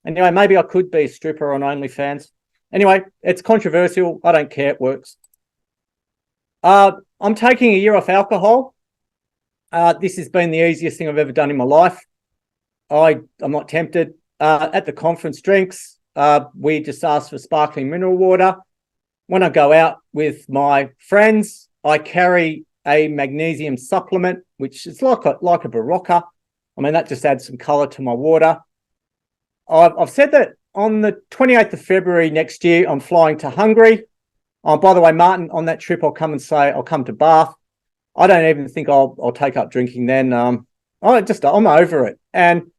Anyway, maybe I could be a stripper on OnlyFans. Anyway, it's controversial. I don't care. It works. I'm taking a year off alcohol. This has been the easiest thing I've ever done in my life. I'm not tempted. At the conference drinks, we just ask for sparkling mineral water. When I go out with my friends, I carry a magnesium supplement, which is like a Barocca. I mean, that just adds some color to my water. I've said that on the 28th of February next year, I'm flying to Hungary. By the way, Martin, on that trip, I'll come to Bath. I don't even think I'll take up drinking then. I'm over it. And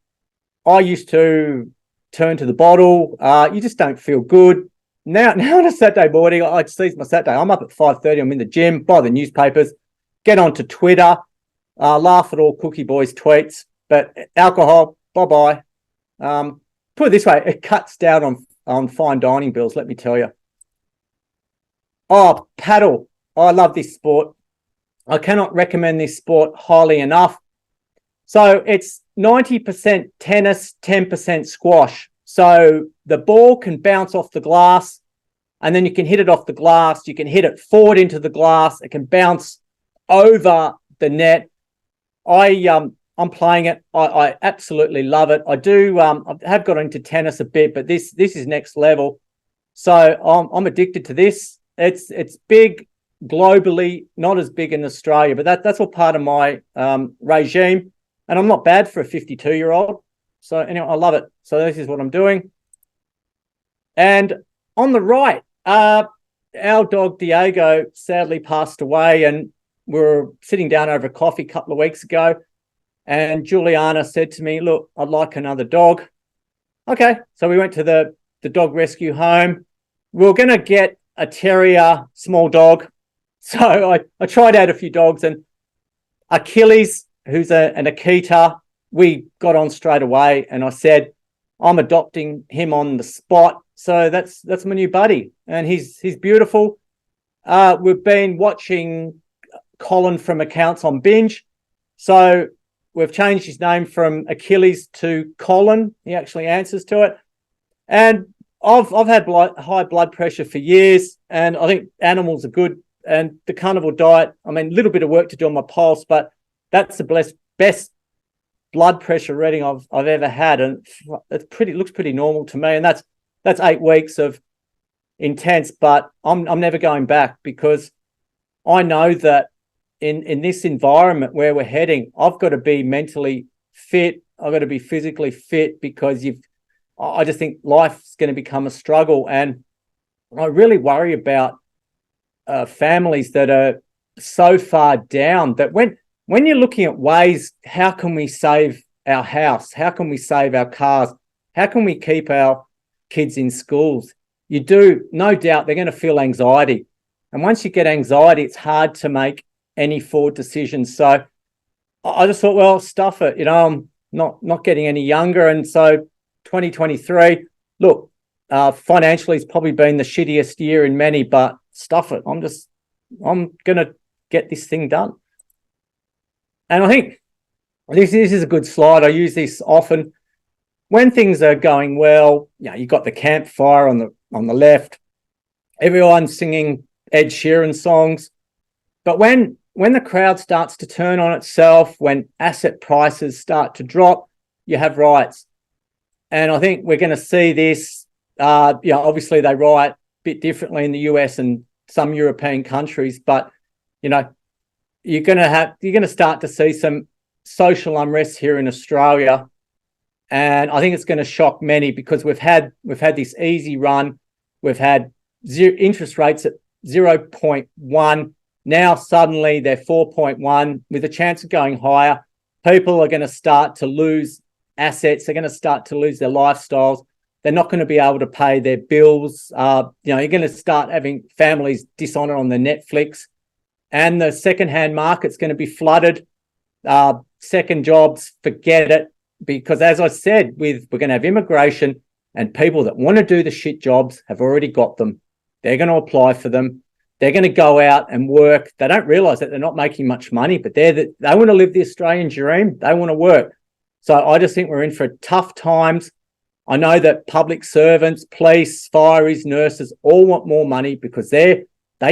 I used to turn to the bottle. You just don't feel good. Now on a Saturday morning, I seize my Saturday. I'm up at 5:30. I'm in the gym, buy the newspapers, get onto Twitter, laugh at all Cookie Boys tweets. But alcohol, bye-bye. Put it this way, it cuts down on fine dining bills, let me tell you. Oh, paddle. I love this sport. I cannot recommend this sport highly enough. So it's 90% tennis, 10% squash. So the ball can bounce off the glass and then you can hit it off the glass. You can hit it forward into the glass. It can bounce over the net. I'm playing it. I absolutely love it. I do. I have got into tennis a bit, but this is next level. So I'm addicted to this. It's big globally, not as big in Australia, but that's all part of my regime. And I'm not bad for a 52-year-old. So anyway, I love it. So this is what I'm doing. And on the right, our dog Diego sadly passed away, and we were sitting down over coffee a couple of weeks ago. And Juliana said to me, look, I'd like another dog. Okay. So we went to the dog rescue home. We were going to get a terrier, small dog. So I tried out a few dogs, and Achilles, who's an Akita, we got on straight away. And I said, I'm adopting him on the spot. So that's my new buddy. And he's beautiful. We've been watching Colin from Accounts on Binge. So we've changed his name from Achilles to Colin. He actually answers to it. And I've had high blood pressure for years, and I think animals are good. And the carnivore diet, I mean, a little bit of work to do on my pulse, but that's the best blood pressure reading I've ever had, and it looks pretty normal to me. And that's 8 weeks of intense, but I'm never going back, because I know that in this environment where we're heading, I've got to be mentally fit. I've got to be physically fit, because I just think life's going to become a struggle. And I really worry about families that are so far down that when you're looking at ways, how can we save our house? How can we save our cars? How can we keep our kids in schools? You do, no doubt, they're going to feel anxiety. And once you get anxiety, it's hard to make any forward decisions. So I just thought, well, stuff it. I'm not getting any younger. And so 2023, look, financially it's probably been the shittiest year in many, but stuff it. I'm going to get this thing done. And I think this is a good slide. I use this often. When things are going well, you've got the campfire on the left. Everyone's singing Ed Sheeran songs. But when the crowd starts to turn on itself, when asset prices start to drop, you have riots. And I think we're going to see this. Obviously they riot a bit differently in the US and some European countries, but you're going to start to see some social unrest here in Australia. And I think it's going to shock many, because we've had this easy run. We've had interest rates at 0.1. Now suddenly they're 4.1 with a chance of going higher. People are going to start to lose assets. They're going to start to lose their lifestyles. They're not going to be able to pay their bills. You're going to start having families dishonor on their Netflix, and the secondhand market's going to be flooded. Second jobs, forget it. Because as I said, we're going to have immigration, and people that want to do the shit jobs have already got them. They're going to apply for them. They're going to go out and work. They don't realise that they're not making much money, but they want to live the Australian dream. They want to work. So I just think we're in for tough times. I know that public servants, police, fireys, nurses all want more money, because they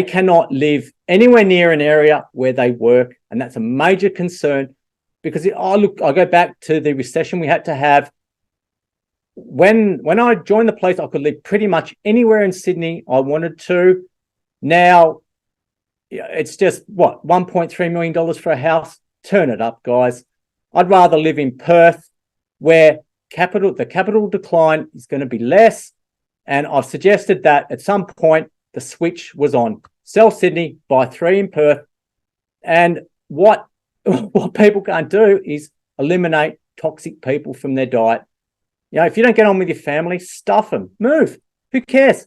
cannot live anywhere near an area where they work. And that's a major concern, because I go back to the recession we had to have. When I joined the police, I could live pretty much anywhere in Sydney I wanted to. Now it's just $1.3 million for a house. Turn it up, guys. I'd rather live in Perth, where the capital decline is going to be less. And I've suggested that at some point the switch was on. Sell Sydney, buy 3 in Perth. And what people can't do is eliminate toxic people from their diet. If you don't get on with your family, stuff them, move. Who cares?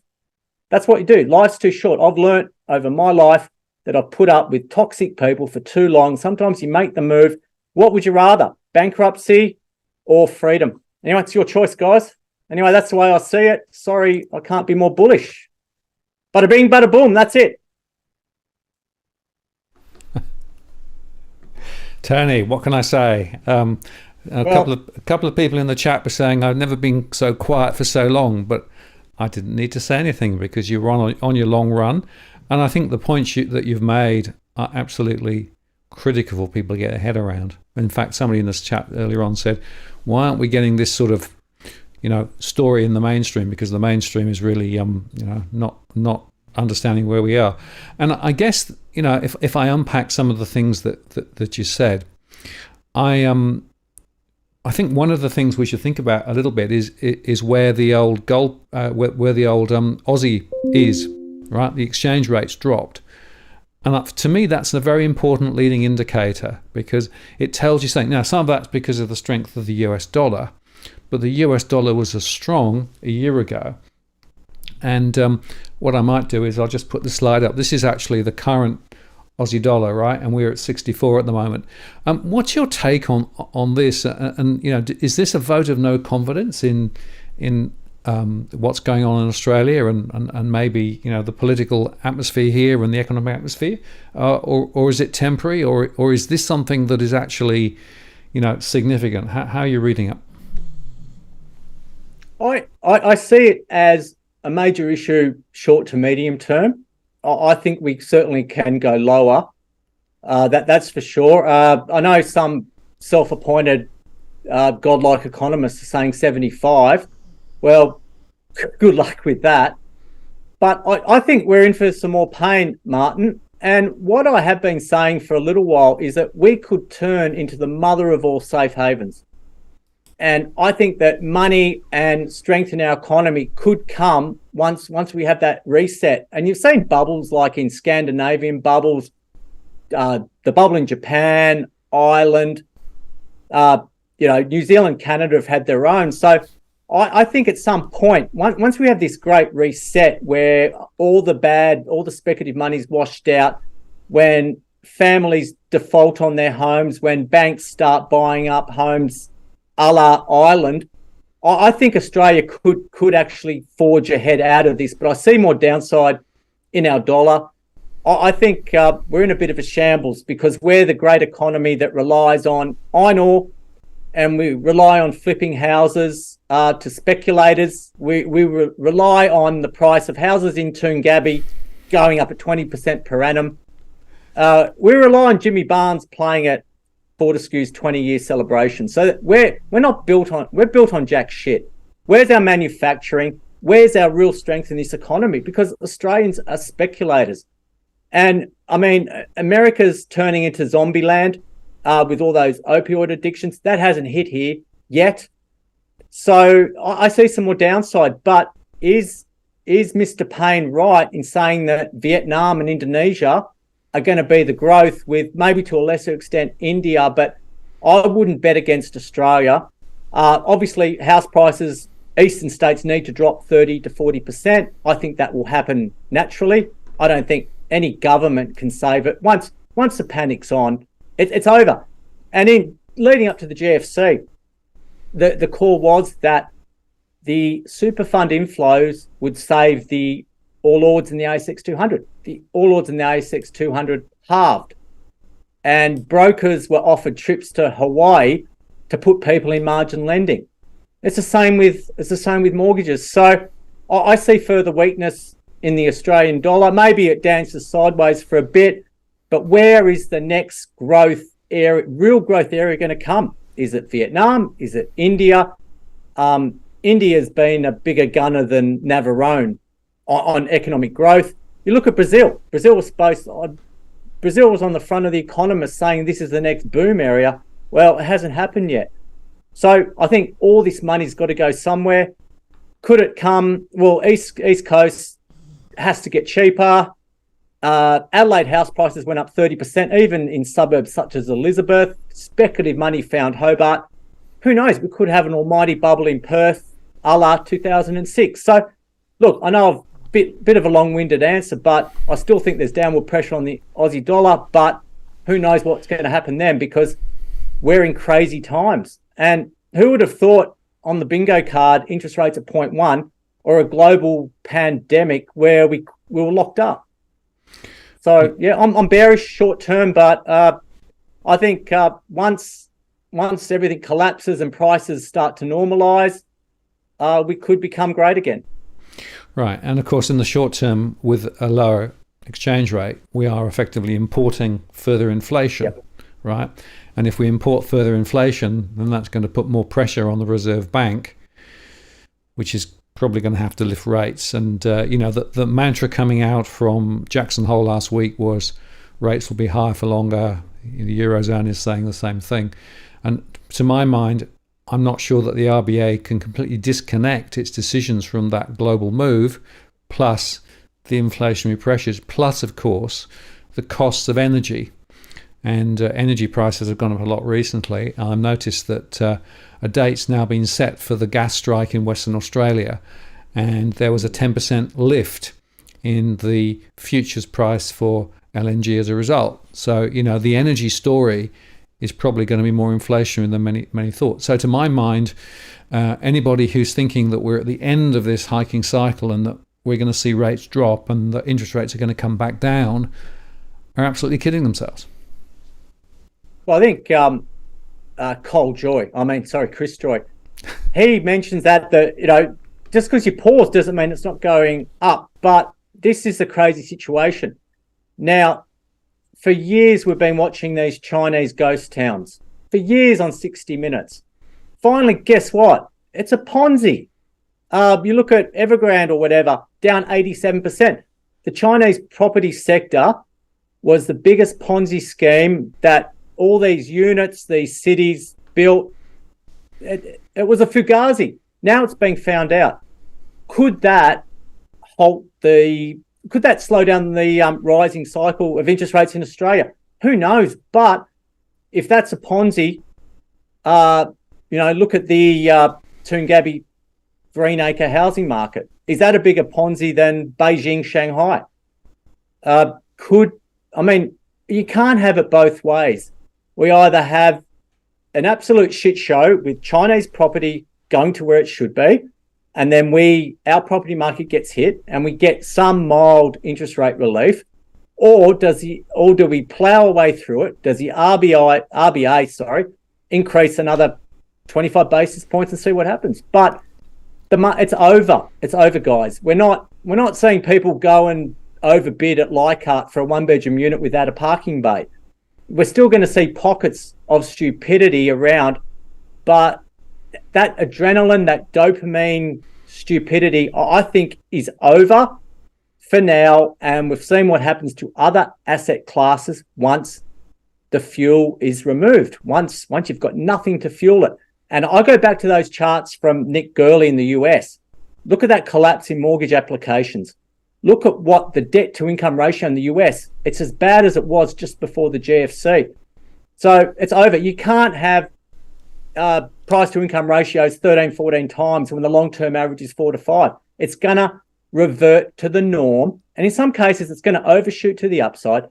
That's what you do. Life's too short. I've learned over my life that I've put up with toxic people for too long. Sometimes you make the move. What would you rather? Bankruptcy or freedom? Anyway, it's your choice, guys. Anyway, that's the way I see it. Sorry, I can't be more bullish. Bada bing, bada boom. That's it. Tony, what can I say? A couple of people in the chat were saying I've never been so quiet for so long, but I didn't need to say anything because you were on your long run. And I think the points that you've made are absolutely critical for people to get their head around. In fact, somebody in this chat earlier on said, why aren't we getting this sort of, story in the mainstream? Because the mainstream is really, not understanding where we are. And I guess, if I unpack some of the things that you said, I think one of the things we should think about a little bit is where the old gold, where the old Aussie is, right? The exchange rate's dropped. And to me, that's a very important leading indicator because it tells you something. Now, some of that's because of the strength of the US dollar, but the US dollar was as strong a year ago. And what I might do is I'll just put the slide up. This is actually the current Aussie dollar, right? And we're at 64 at the moment. What's your take on this? And is this a vote of no confidence in what's going on in Australia and maybe the political atmosphere here and the economic atmosphere, or is it temporary, or is this something that is actually significant? How are you reading it? I see it as a major issue short to medium term. I think we certainly can go lower. That's for sure. I know some self-appointed godlike economists are saying 75. Well, good luck with that. But I think we're in for some more pain, Martin. And what I have been saying for a little while is that we could turn into the mother of all safe havens. And I think that money and strength in our economy could come once we have that reset. And you've seen bubbles like in Scandinavian bubbles, the bubble in Japan, Ireland, New Zealand, Canada have had their own. So I think at some point, once we have this great reset where all the speculative money's washed out, when families default on their homes, when banks start buying up homes a la Ireland, I think Australia could actually forge ahead out of this, but I see more downside in our dollar. I think we're in a bit of a shambles because we're the great economy that relies on iron ore and we rely on flipping houses to speculators. We rely on the price of houses in Toongabbie going up at 20% per annum. We rely on Jimmy Barnes playing at Fortescue's 20-year celebration. So we're built on jack shit. Where's our manufacturing? Where's our real strength in this economy? Because Australians are speculators. And I mean, America's turning into zombie land with all those opioid addictions. That hasn't hit here yet. So I see some more downside. But is Mr. Payne right in saying that Vietnam and Indonesia are going to be the growth, with maybe to a lesser extent India, but I wouldn't bet against Australia. Obviously, house prices, eastern states need to drop 30 to 40%. I think that will happen naturally. I don't think any government can save it. Once the panic's on, it's over. And in leading up to the GFC, the call was that the super fund inflows would save the All Ords in the ASX 200. The All Ords in the ASX 200 halved, and brokers were offered trips to Hawaii to put people in margin lending. It's the same with mortgages. So I see further weakness in the Australian dollar. Maybe it dances sideways for a bit, but where is the next growth area, real growth area, going to come? Is it Vietnam? Is it India? India's been a bigger gunner than Navarone on economic growth. You look at Brazil. Brazil was on the front of The Economist saying this is the next boom area. Well, it hasn't happened yet. So I think all this money's got to go somewhere. Could it come? Well, East Coast has to get cheaper. Adelaide house prices went up 30%, even in suburbs such as Elizabeth. Speculative money found Hobart. Who knows? We could have an almighty bubble in Perth, a la 2006. So, look, I know I've bit of a long-winded answer, but I still think there's downward pressure on the Aussie dollar. But who knows what's going to happen then, because we're in crazy times. And who would have thought on the bingo card interest rates at 0.1 or a global pandemic where we were locked up? So, yeah, I'm bearish short term, but I think once everything collapses and prices start to normalise, we could become great again. Right. And of course, in the short term, with a lower exchange rate, we are effectively importing further inflation, yep. Right? And if we import further inflation, then that's going to put more pressure on the Reserve Bank, which is probably going to have to lift rates. And, the mantra coming out from Jackson Hole last week was rates will be higher for longer. The Eurozone is saying the same thing. And to my mind, I'm not sure that the RBA can completely disconnect its decisions from that global move, plus the inflationary pressures, plus, of course, the costs of energy. And energy prices have gone up a lot recently. I've noticed that a date's now been set for the gas strike in Western Australia, and there was a 10% lift in the futures price for LNG as a result. So, the energy story is probably going to be more inflationary than many thought. So to my mind, anybody who's thinking that we're at the end of this hiking cycle and that we're going to see rates drop and that interest rates are going to come back down are absolutely kidding themselves. Well, I think Chris Joy, he mentions that just because you pause doesn't mean it's not going up. But this is a crazy situation. Now, for years, we've been watching these Chinese ghost towns. For years on 60 Minutes. Finally, guess what? It's a Ponzi. You look at Evergrande or whatever, down 87%. The Chinese property sector was the biggest Ponzi scheme that all these units, these cities built. It was a fugazi. Now it's being found out. Could that slow down the rising cycle of interest rates in Australia? Who knows? But if that's a Ponzi, look at the Toongabbie green-acre housing market. Is that a bigger Ponzi than Beijing, Shanghai? You can't have it both ways. We either have an absolute shit show with Chinese property going to where it should be, and then our property market gets hit and we get some mild interest rate relief, or do we plow our way through it? Does the RBA increase another 25 basis points and see what happens? But it's over. It's over, guys. We're not seeing people go and overbid at Leichhardt for a one-bedroom unit without a parking bay. We're still going to see pockets of stupidity around, but that adrenaline, that dopamine stupidity, I think is over for now. And we've seen what happens to other asset classes once the fuel is removed, once you've got nothing to fuel it. And I go back to those charts from Nick Gurley in the US. Look at that collapse in mortgage applications. Look at what the debt to income ratio in the US, it's as bad as it was just before the GFC. So it's over. You can't have price to income ratios 13, 14 times when the long-term average is 4 to 5. It's going to revert to the norm. And in some cases, it's going to overshoot to the upside.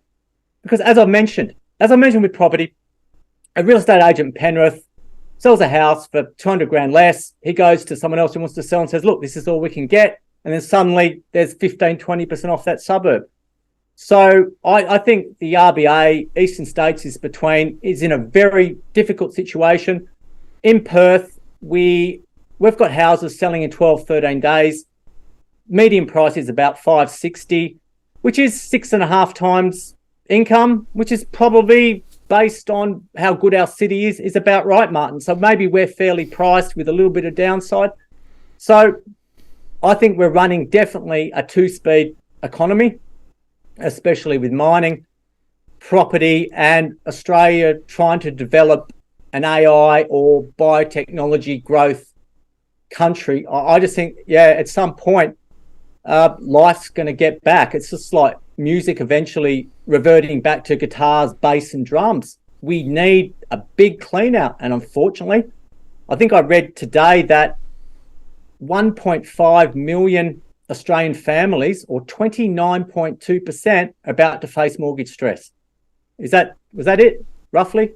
Because as I mentioned with property, a real estate agent in Penrith sells a house for 200 grand less. He goes to someone else who wants to sell and says, look, this is all we can get. And then suddenly there's 15, 20% off that suburb. So I think the RBA, Eastern States, is in a very difficult situation. In Perth, we've got houses selling in 12, 13 days. Median price is about 560, which is 6.5 times income, which is probably based on how good our city is about right, Martin. So maybe we're fairly priced with a little bit of downside. So I think we're running definitely a two-speed economy, especially with mining, property, and Australia trying to develop an AI or biotechnology growth country. I just think, at some point, life's going to get back. It's just like music eventually reverting back to guitars, bass, and drums. We need a big clean out. And unfortunately, I think I read today that 1.5 million Australian families, or 29.2%, are about to face mortgage stress. Was that it, roughly?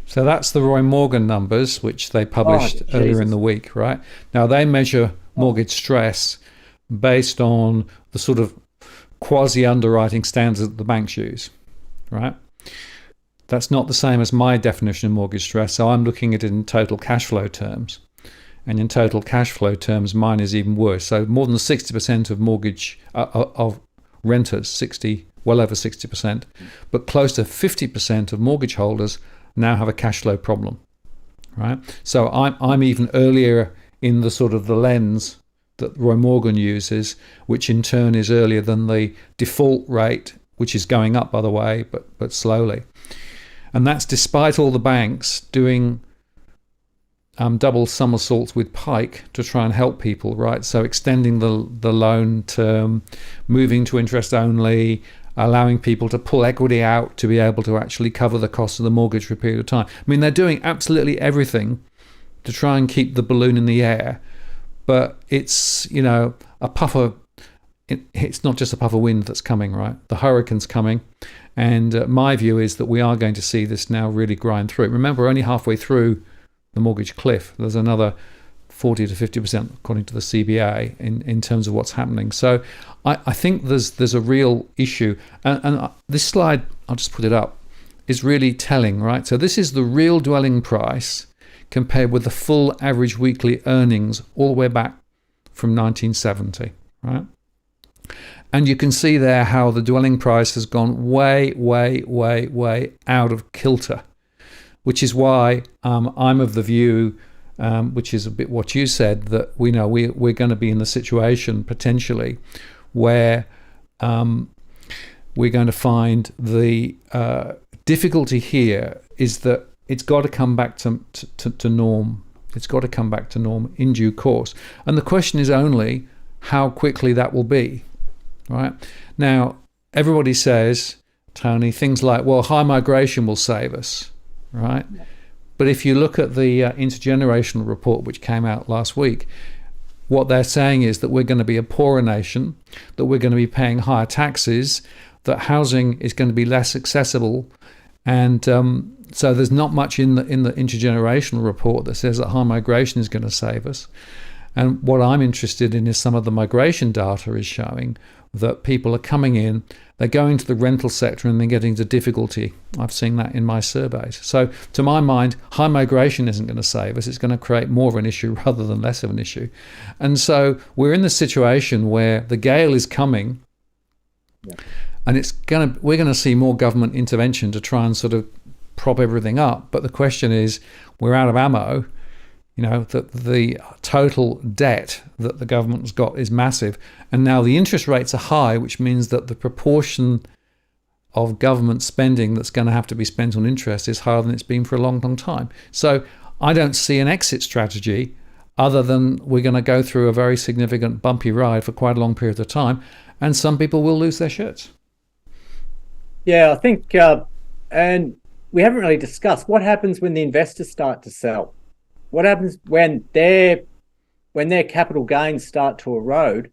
So that's the Roy Morgan numbers, which they published earlier in the week, right? Now, they measure mortgage stress based on the sort of quasi-underwriting standards that the banks use, right? That's not the same as my definition of mortgage stress. So I'm looking at it in total cash flow terms. And in total cash flow terms, mine is even worse. So more than 60% of mortgage of renters, well over 60%, but close to 50% of mortgage holders now have a cash flow problem, right? So I'm even earlier in the sort of the lens that Roy Morgan uses, which in turn is earlier than the default rate, which is going up, by the way, but slowly. And that's despite all the banks doing double somersaults with Pike to try and help people, right? So extending the loan term, moving to interest only, allowing people to pull equity out to be able to actually cover the cost of the mortgage for a period of time. I mean, they're doing absolutely everything to try and keep the balloon in the air, but it's, a puff of, it's not just a puff of wind that's coming, right? The hurricane's coming. And my view is that we are going to see this now really grind through. Remember, we're only halfway through the mortgage cliff. There's another 40 to 50%, according to the CBA, in terms of what's happening. So I think there's a real issue. And this slide, I'll just put it up, is really telling, right? So this is the real dwelling price compared with the full average weekly earnings all the way back from 1970, right? And you can see there how the dwelling price has gone way, way, way, way out of kilter, which is why I'm of the view, which is a bit what you said, that we're going to be in the situation potentially where we're going to find the difficulty here is that it's got to come back to norm. It's got to come back to norm in due course. And the question is only how quickly that will be, right? Now, everybody says, Tony, things like, well, high migration will save us, right? But if you look at the intergenerational report, which came out last week, what they're saying is that we're going to be a poorer nation, that we're going to be paying higher taxes, that housing is going to be less accessible. And so there's not much in the intergenerational report that says that high migration is going to save us. And what I'm interested in is some of the migration data is showing that people are coming in, they're going to the rental sector and they're getting into difficulty. I've seen that in my surveys. So to my mind, high migration isn't going to save us. It's going to create more of an issue rather than less of an issue. And so we're in this situation where the gale is coming, and we're going to see more government intervention to try and sort of prop everything up. But the question is, we're out of ammo. That the total debt that the government's got is massive. And now the interest rates are high, which means that the proportion of government spending that's going to have to be spent on interest is higher than it's been for a long, long time. So I don't see an exit strategy other than we're going to go through a very significant bumpy ride for quite a long period of time, and some people will lose their shirts. Yeah, I think, and we haven't really discussed what happens when the investors start to sell. What happens when their capital gains start to erode?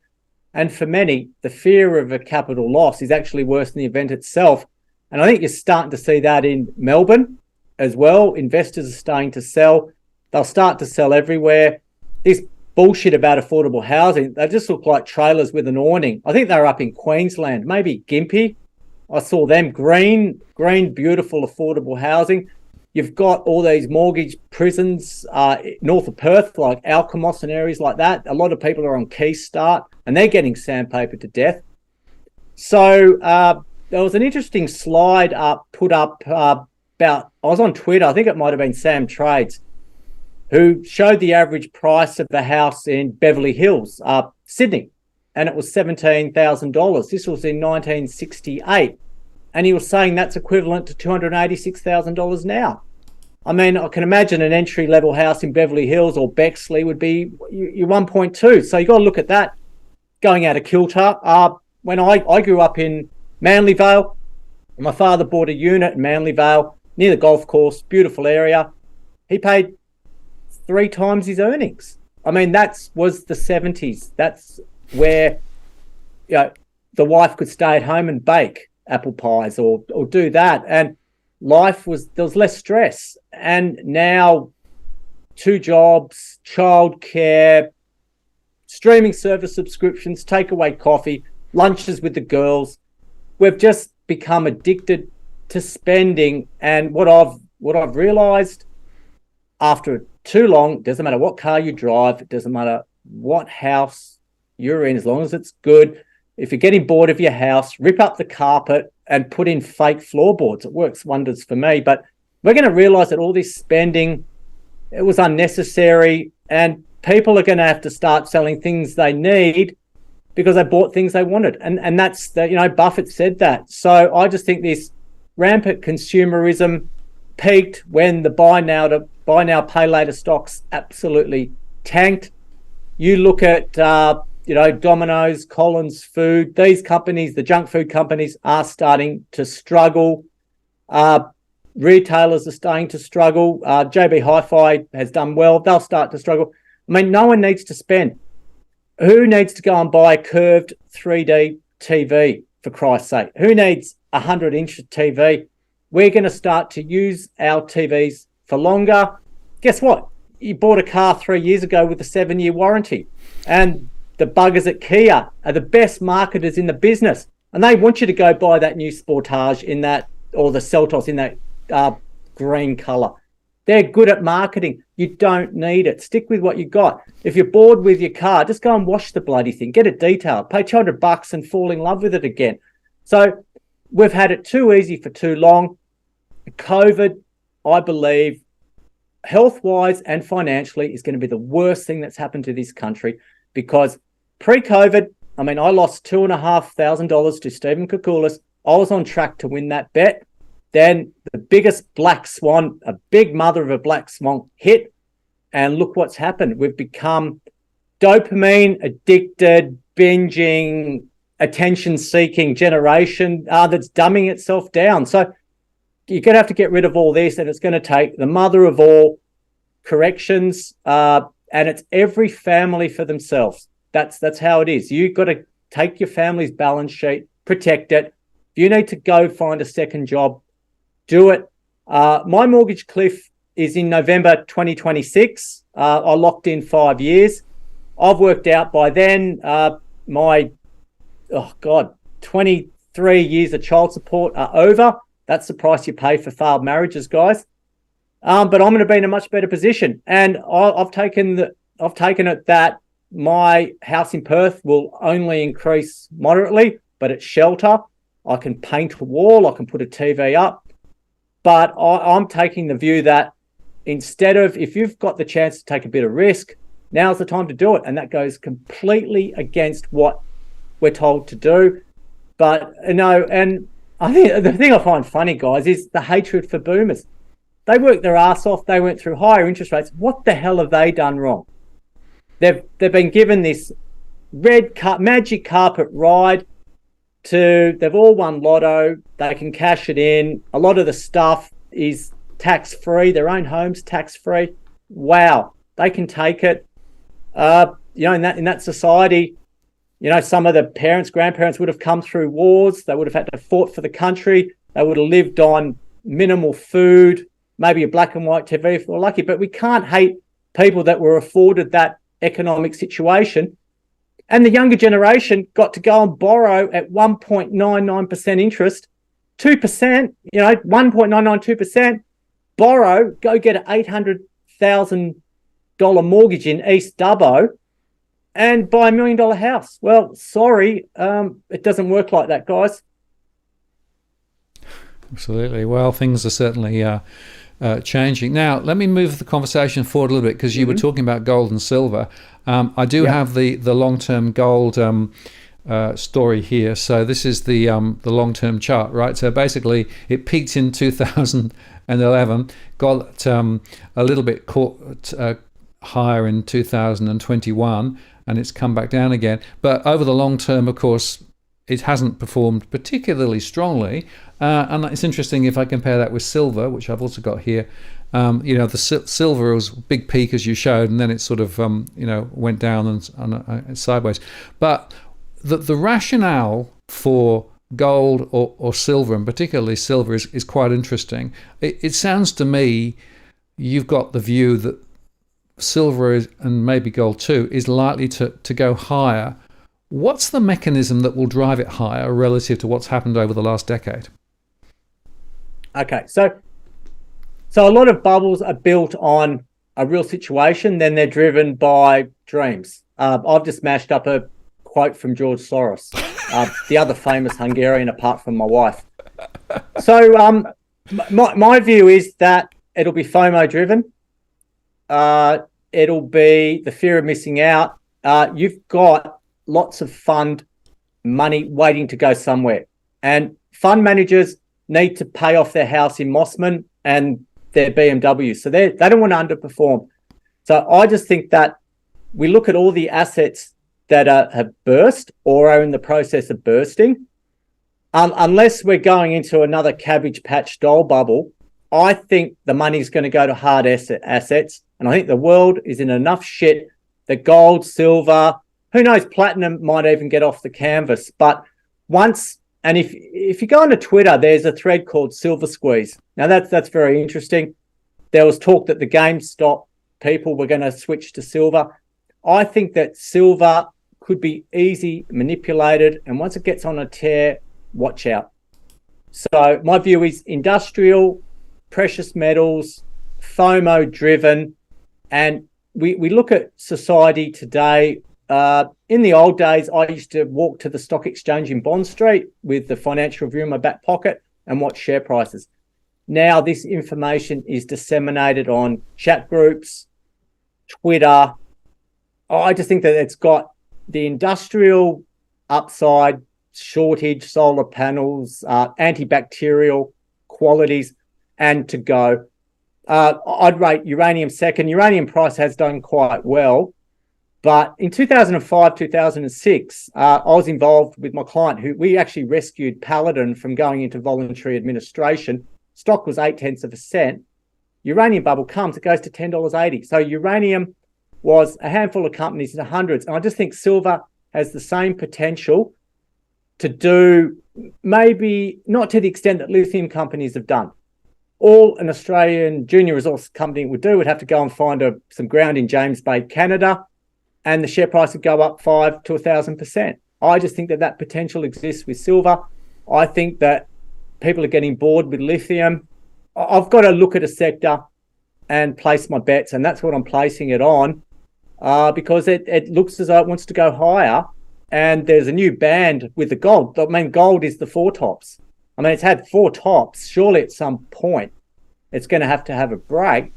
And for many, the fear of a capital loss is actually worse than the event itself. And I think you're starting to see that in Melbourne as well. Investors are starting to sell. They'll start to sell everywhere. This bullshit about affordable housing, they just look like trailers with an awning. I think they're up in Queensland, maybe Gympie. I saw them, green, beautiful, affordable housing. You've got all these mortgage prisons north of Perth, like Alkimos and areas like that. A lot of people are on key start and they're getting sandpapered to death. So there was an interesting slide put up about, I was on Twitter, I think it might have been Sam Trades, who showed the average price of the house in Beverly Hills, Sydney, and it was $17,000. This was in 1968. And he was saying that's equivalent to $286,000 now. I mean, I can imagine an entry-level house in Beverly Hills or Bexley would be your 1.2. So you got to look at that going out of kilter. When I grew up in Manly Vale, my father bought a unit in Manly Vale near the golf course, beautiful area. He paid 3 times his earnings. I mean, that was the 70s. That's where the wife could stay at home and bake apple pies or do that. And there was less stress. And now 2 jobs, childcare, streaming service subscriptions, takeaway coffee, lunches with the girls. We've just become addicted to spending. And what I've realized after too long, doesn't matter what car you drive, it doesn't matter what house you're in, as long as it's good. If you're getting bored of your house, rip up the carpet and put in fake floorboards. It works wonders for me. But we're going to realize that all this spending, it was unnecessary, and people are going to have to start selling things they need because they bought things they wanted. And that's Buffett said that. So I just think this rampant consumerism peaked when the buy now, pay later stocks absolutely tanked. You look at Domino's, Collins Food, these companies, the junk food companies, are starting to struggle. Retailers are starting to struggle. JB Hi-Fi has done well. They'll start to struggle. I mean, no one needs to spend. Who needs to go and buy a curved 3D TV, for Christ's sake? Who needs a 100-inch TV? We're going to start to use our TVs for longer. Guess what? You bought a car 3 years ago with a 7-year warranty. And the buggers at Kia are the best marketers in the business. And they want you to go buy that new Sportage in that, or the Seltos in that green colour. They're good at marketing. You don't need it. Stick with what you got. If you're bored with your car, just go and wash the bloody thing. Get it detailed. Pay $200 and fall in love with it again. So we've had it too easy for too long. COVID, I believe, health-wise and financially, is going to be the worst thing that's happened to this country, because pre-COVID, I mean, I lost $2,500 to Stephen Koukoulas. I was on track to win that bet. Then the biggest black swan, a big mother of a black swan, hit. And look what's happened. We've become dopamine addicted, binging, attention-seeking generation that's dumbing itself down. So you're going to have to get rid of all this, and it's going to take the mother of all corrections, and it's every family for themselves. That's how it is. You've got to take your family's balance sheet, protect it. If you need to go find a second job, do it. My mortgage cliff is in November 2026. I locked in 5 years. I've worked out by then my 23 years of child support are over. That's the price you pay for failed marriages, guys. But I'm going to be in a much better position. And I've taken it that my house in Perth will only increase moderately, but it's shelter. I can paint a wall. I can put a TV up. But I'm taking the view that instead of, if you've got the chance to take a bit of risk, now's the time to do it. And that goes completely against what we're told to do. But and I think the thing I find funny, guys, is the hatred for boomers. They worked their ass off. They went through higher interest rates. What the hell have they done wrong? They've been given this magic carpet ride. They've all won lotto. They can cash it in. A lot of the stuff is tax-free. Their own homes tax-free. Wow, they can take it. In that society, some of the parents, grandparents would have come through wars. They would have had to fought for the country. They would have lived on minimal food, maybe a black and white TV if we're lucky. But we can't hate people that were afforded that economic situation. And the younger generation got to go and borrow at 1.99% interest, 2%, 1.992%, borrow, go get an $800,000 mortgage in East Dubbo and buy $1 million house. Well, sorry, it doesn't work like that, guys. Absolutely. Well, things are certainly changing. Now, let me move the conversation forward a little bit, because you were talking about gold and silver. I do have the long-term gold story here. So this is the long-term chart, right? So basically, it peaked in 2000. and 11, got a little bit caught higher in 2021, and it's come back down again. But over the long term, of course, it hasn't performed particularly strongly. And it's interesting if I compare that with silver, which I've also got here. The silver was a big peak, as you showed, and then it sort of went down and sideways. But the rationale for gold or silver, and particularly silver, is quite interesting. It sounds to me you've got the view that silver is, and maybe gold too, is likely to go higher. What's the mechanism that will drive it higher relative to what's happened over the last decade? Okay, so a lot of bubbles are built on a real situation, then they're driven by dreams. I've just mashed up a quote from George Soros, the other famous Hungarian apart from my wife. So my view is that it'll be FOMO driven. It'll be the fear of missing out. You've got lots of fund money waiting to go somewhere, and fund managers need to pay off their house in Mossman and their BMW, so they don't want to underperform. So I just think that we look at all the assets that have burst or are in the process of bursting. Unless we're going into another Cabbage Patch doll bubble, I think the money's going to go to hard assets, and I think the world is in enough shit that gold, silver, who knows, platinum might even get off the canvas. But once, and if you go onto Twitter, there's a thread called Silver Squeeze. Now that's very interesting. There was talk that the GameStop people were going to switch to silver. I think that silver could be easy manipulated, and once it gets on a tear, watch out. So my view is industrial, precious metals, FOMO driven, and we look at society today. In the old days, I used to walk to the stock exchange in Bond Street with the Financial Review in my back pocket and watch share prices. Now this information is disseminated on chat groups, Twitter. I just think that it's got the industrial upside, shortage, solar panels, antibacterial qualities, and to go. I'd rate uranium second. Uranium price has done quite well. But in 2005, 2006, I was involved with my client who we actually rescued Paladin from going into voluntary administration. Stock was 0.8%. Uranium bubble comes, it goes to $10.80. So uranium was a handful of companies in the hundreds. And I just think silver has the same potential to do, maybe not to the extent that lithium companies have done. All an Australian junior resource company would do would have to go and find some ground in James Bay, Canada, and the share price would go up 5,000 to 1,000%. I just think that potential exists with silver. I think that people are getting bored with lithium. I've got to look at a sector and place my bets, and that's what I'm placing it on, because it looks as though it wants to go higher, and there's a new band with the gold. I mean, gold is the four tops. I mean, it's had four tops. Surely at some point it's going to have a break.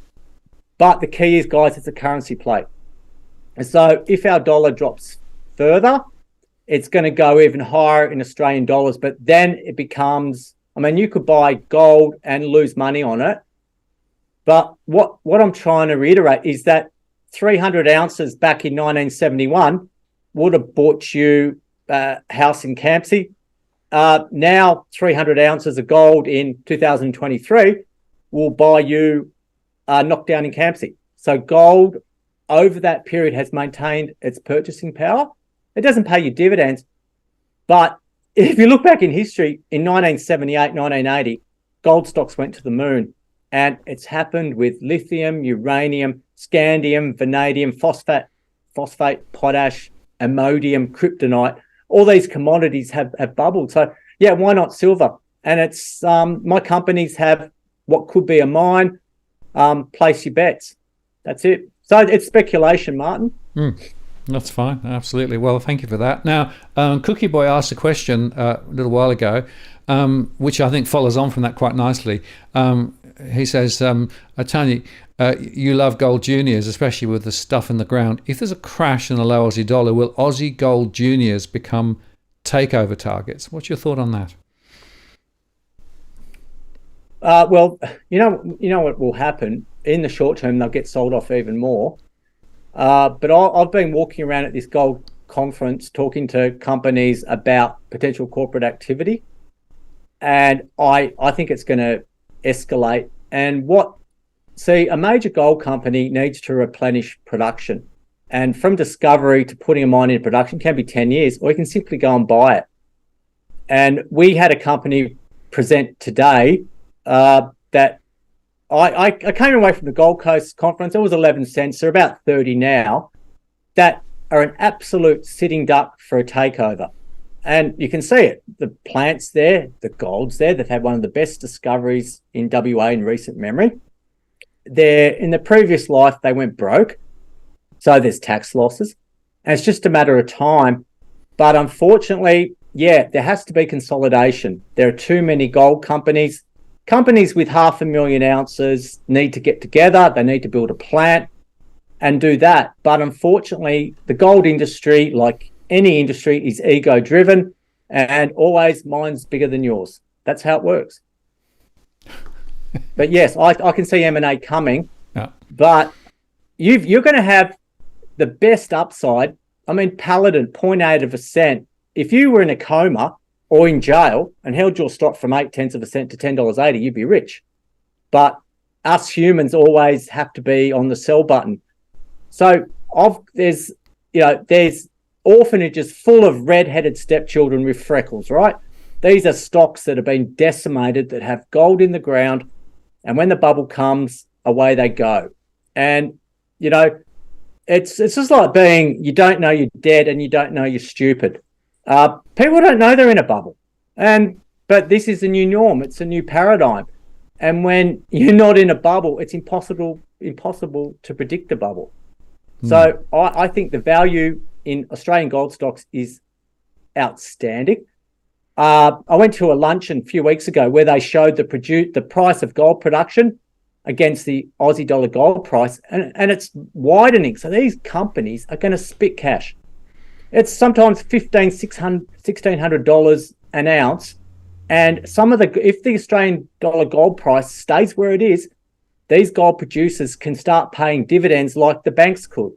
But the key is, guys, it's a currency play. And so if our dollar drops further, it's going to go even higher in Australian dollars. But then it becomes, I mean, you could buy gold and lose money on it. But what I'm trying to reiterate is that 300 ounces back in 1971 would have bought you a house in Campsie. Now 300 ounces of gold in 2023 will buy you a knockdown in Campsie. So gold over that period has maintained its purchasing power. It doesn't pay you dividends, but if you look back in history, in 1978, 1980, gold stocks went to the moon, and it's happened with lithium, uranium, scandium, vanadium, phosphate, potash, ammonium, kryptonite. All these commodities have bubbled. So yeah, why not silver? And it's my companies have what could be a mine. Place your bets. That's it. So it's speculation, Martin. That's fine. Absolutely. Well, thank you for that. Now, Cookie Boy asked a question a little while ago, which I think follows on from that quite nicely. He says, Tony, you love gold juniors, especially with the stuff in the ground. If there's a crash in the low Aussie dollar, will Aussie gold juniors become takeover targets? What's your thought on that? Well, you know what will happen in the short term. They'll get sold off even more. But I've been walking around at this gold conference talking to companies about potential corporate activity, and I think it's going to escalate. And a major gold company needs to replenish production, and from discovery to putting a mine into production can be 10 years, or you can simply go and buy it. And we had a company present today that I came away from the Gold Coast conference. It was 11 cents. They're about 30 now. That are an absolute sitting duck for a takeover. And you can see it. The plant's there. The gold's there. They've had one of the best discoveries in WA in recent memory. In the previous life, they went broke. So there's tax losses. And it's just a matter of time. But unfortunately, there has to be consolidation. There are too many gold companies. Companies with 500,000 ounces need to get together. They need to build a plant and do that. But unfortunately, the gold industry, like any industry, is ego-driven, and always mine's bigger than yours. That's how it works. But yes, I can see M&A coming. Yeah. But you're going to have the best upside. I mean, Paladin, 0.8%. If you were in a coma or in jail and held your stock from 0.8% to $10.80, you'd be rich. But us humans always have to be on the sell button. So there's orphanages full of red-headed stepchildren with freckles, right? These are stocks that have been decimated, that have gold in the ground, and when the bubble comes, away they go. And, it's just like you don't know you're dead and you don't know you're stupid. People don't know they're in a bubble, but this is a new norm. It's a new paradigm, and when you're not in a bubble, it's impossible to predict a bubble. So I think the value in Australian gold stocks is outstanding. I went to a luncheon a few weeks ago where they showed the price of gold production against the Aussie dollar gold price, and it's widening. So these companies are going to spit cash. It's sometimes $1,600 an ounce. And if the Australian dollar gold price stays where it is, these gold producers can start paying dividends like the banks could.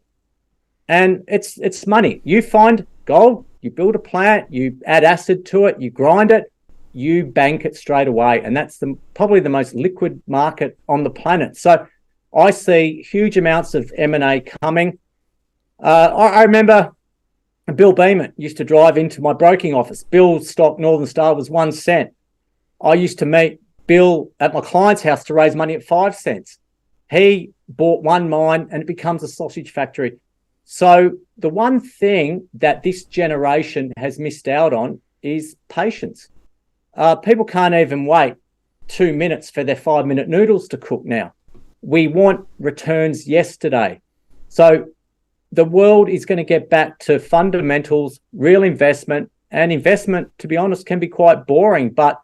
And it's money. You find gold, you build a plant, you add acid to it, you grind it, you bank it straight away. And that's probably the most liquid market on the planet. So I see huge amounts of M&A coming. I remember Bill Beeman used to drive into my broking office. Bill's stock, Northern Star, was 1 cent. I used to meet Bill at my client's house to raise money at 5 cents. He bought one mine and it becomes a sausage factory. So the one thing that this generation has missed out on is patience. People can't even wait 2 minutes for their 5-minute noodles to cook now. We want returns yesterday. So the world is going to get back to fundamentals, real investment, and investment, to be honest, can be quite boring, but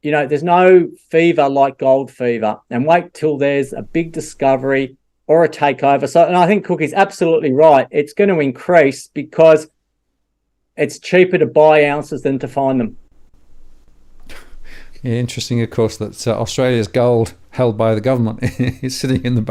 there's no fever like gold fever, and wait till there's a big discovery or a takeover. So, and I think Cookie's absolutely right. It's going to increase because it's cheaper to buy ounces than to find them. Yeah, interesting, of course, that Australia's gold held by the government is sitting in the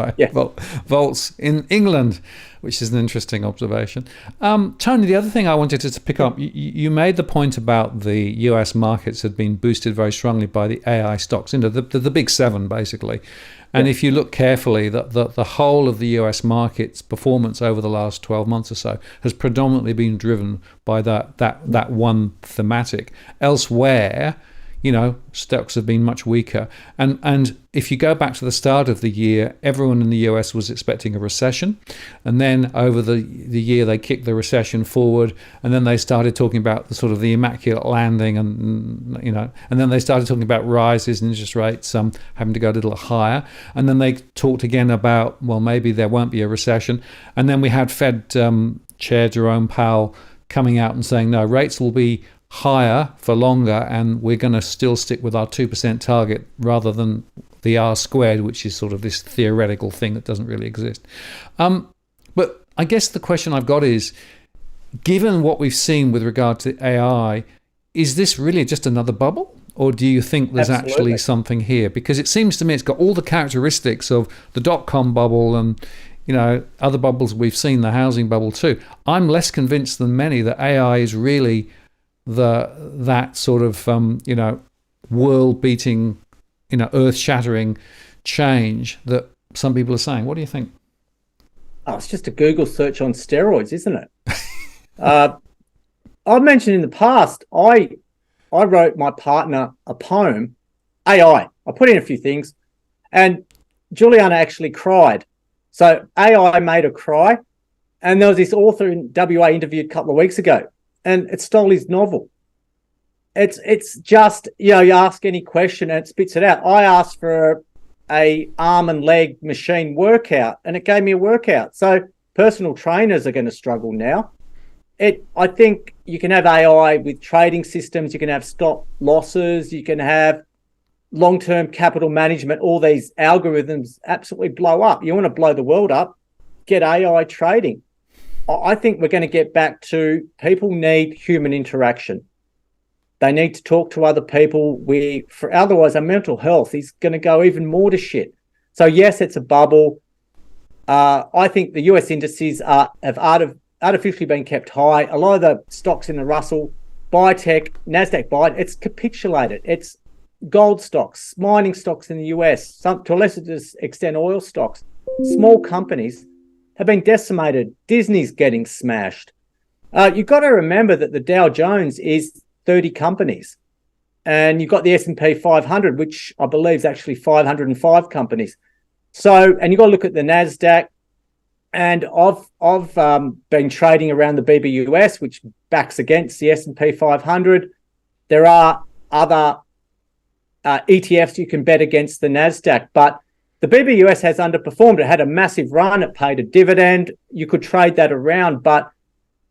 vaults in England, which is an interesting observation. Tony, the other thing I wanted to pick up, you made the point about the US markets had been boosted very strongly by the AI stocks, the big seven, basically. And if you look carefully, the whole of the US market's performance over the last 12 months or so has predominantly been driven by that one thematic. Elsewhere, stocks have been much weaker. And if you go back to the start of the year, everyone in the US was expecting a recession. And then over the year, they kicked the recession forward. And then they started talking about the sort of the immaculate landing and then they started talking about rises in interest rates, having to go a little higher. And then they talked again about, well, maybe there won't be a recession. And then we had Fed Chair Jerome Powell coming out and saying, no, rates will be higher for longer, and we're going to still stick with our 2% target rather than the R squared, which is sort of this theoretical thing that doesn't really exist. But I guess the question I've got is, given what we've seen with regard to AI, is this really just another bubble? Or do you think there's Absolutely. actually something here? Because it seems to me it's got all the characteristics of the dot-com bubble and, other bubbles we've seen, the housing bubble too. I'm less convinced than many that AI is really that sort of, world-beating, earth-shattering change that some people are saying. What do you think? Oh, it's just a Google search on steroids, isn't it? I've mentioned in the past, I wrote my partner a poem, AI. I put in a few things, and Juliana actually cried. So AI made her cry, and there was this author in WA interviewed a couple of weeks ago, and it stole his novel. It's just, you ask any question and it spits it out. I asked for a arm and leg machine workout, and it gave me a workout. So personal trainers are going to struggle now. I think you can have AI with trading systems. You can have stop losses. You can have long-term capital management. All these algorithms absolutely blow up. You want to blow the world up, get AI trading. I think we're going to get back to people need human interaction. They need to talk to other people. Otherwise, our mental health is going to go even more to shit. So yes, it's a bubble. I think the US indices have artificially been kept high. A lot of the stocks in the Russell, biotech, Nasdaq it's capitulated. It's gold stocks, mining stocks in the US, to a lesser extent oil stocks. Small companies have been decimated. Disney's getting smashed. You've got to remember that the Dow Jones is 30 companies, and you've got the S&P 500, which I believe is actually 505 companies. So, and you've got to look at the Nasdaq, and I've been trading around the BBUS, which backs against the S&P 500. There are other ETFs you can bet against the Nasdaq, but the BBUS has underperformed. It had a massive run. It paid a dividend. You could trade that around, but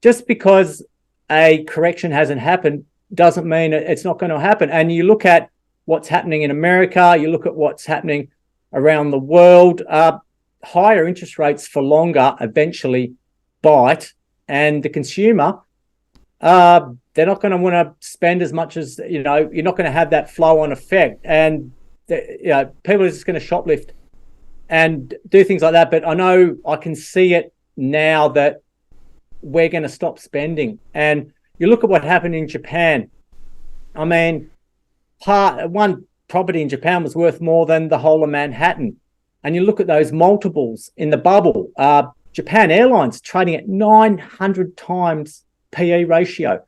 just because a correction hasn't happened doesn't mean it's not going to happen. And you look at what's happening in America, you look at what's happening around the world, higher interest rates for longer eventually bite, and the consumer, they're not going to want to spend as much as, you're not going to have that flow-on effect. And, people are just going to shoplift and do things like that. But I know I can see it now that we're going to stop spending. And you look at what happened in Japan. I mean, one property in Japan was worth more than the whole of Manhattan. And you look at those multiples in the bubble. Japan Airlines trading at 900 times PE ratio.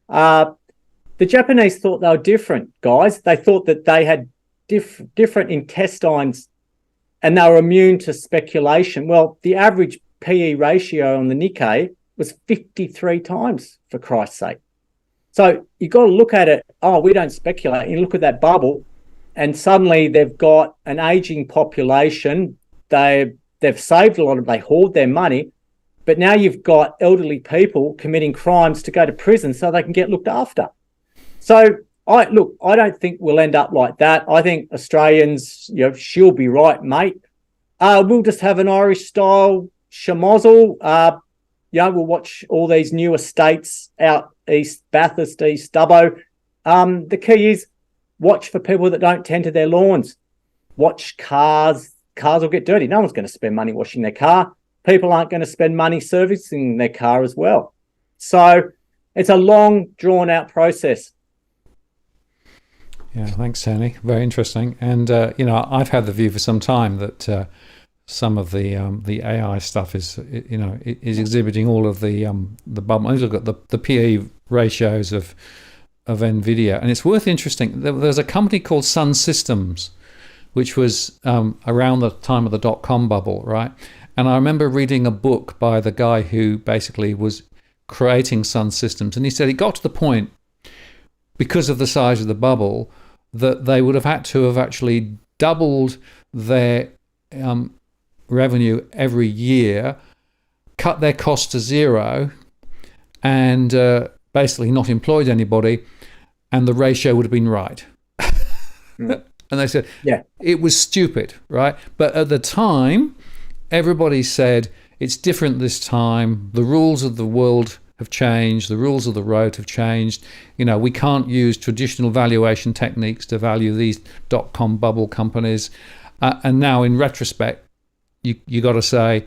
The Japanese thought they were different, guys. They thought that they had different intestines and they were immune to speculation. Well, the average PE ratio on the Nikkei was 53 times, for Christ's sake. So you've got to look at it, we don't speculate. You look at that bubble, and suddenly they've got an aging population. They've saved a lot they hoard their money, but now you've got elderly people committing crimes to go to prison so they can get looked after. So I don't think we'll end up like that. I think Australians, she'll be right, mate. We'll just have an Irish style schmozzle. We'll watch all these new estates out east, Bathurst, East Dubbo. The key is watch for people that don't tend to their lawns. Watch cars. Cars will get dirty. No one's going to spend money washing their car. People aren't going to spend money servicing their car as well. So it's a long, drawn-out process. Yeah, thanks, Tony. Very interesting. And, I've had the view for some time that some of the AI stuff is exhibiting all of the bubble. Look at the PE ratios of NVIDIA. And it's worth interesting. There's a company called Sun Systems, which was around the time of the dot-com bubble, right? And I remember reading a book by the guy who basically was creating Sun Systems. And he said it got to the point, because of the size of the bubble, that they would have had to have actually doubled their revenue every year, cut their cost to zero, and basically not employed anybody, and the ratio would have been right. And they said, yeah, it was stupid, right? But at the time, everybody said, it's different this time. The rules of the world have changed. The rules of the road have changed. We can't use traditional valuation techniques to value these dot-com bubble companies. And now, in retrospect, you got to say,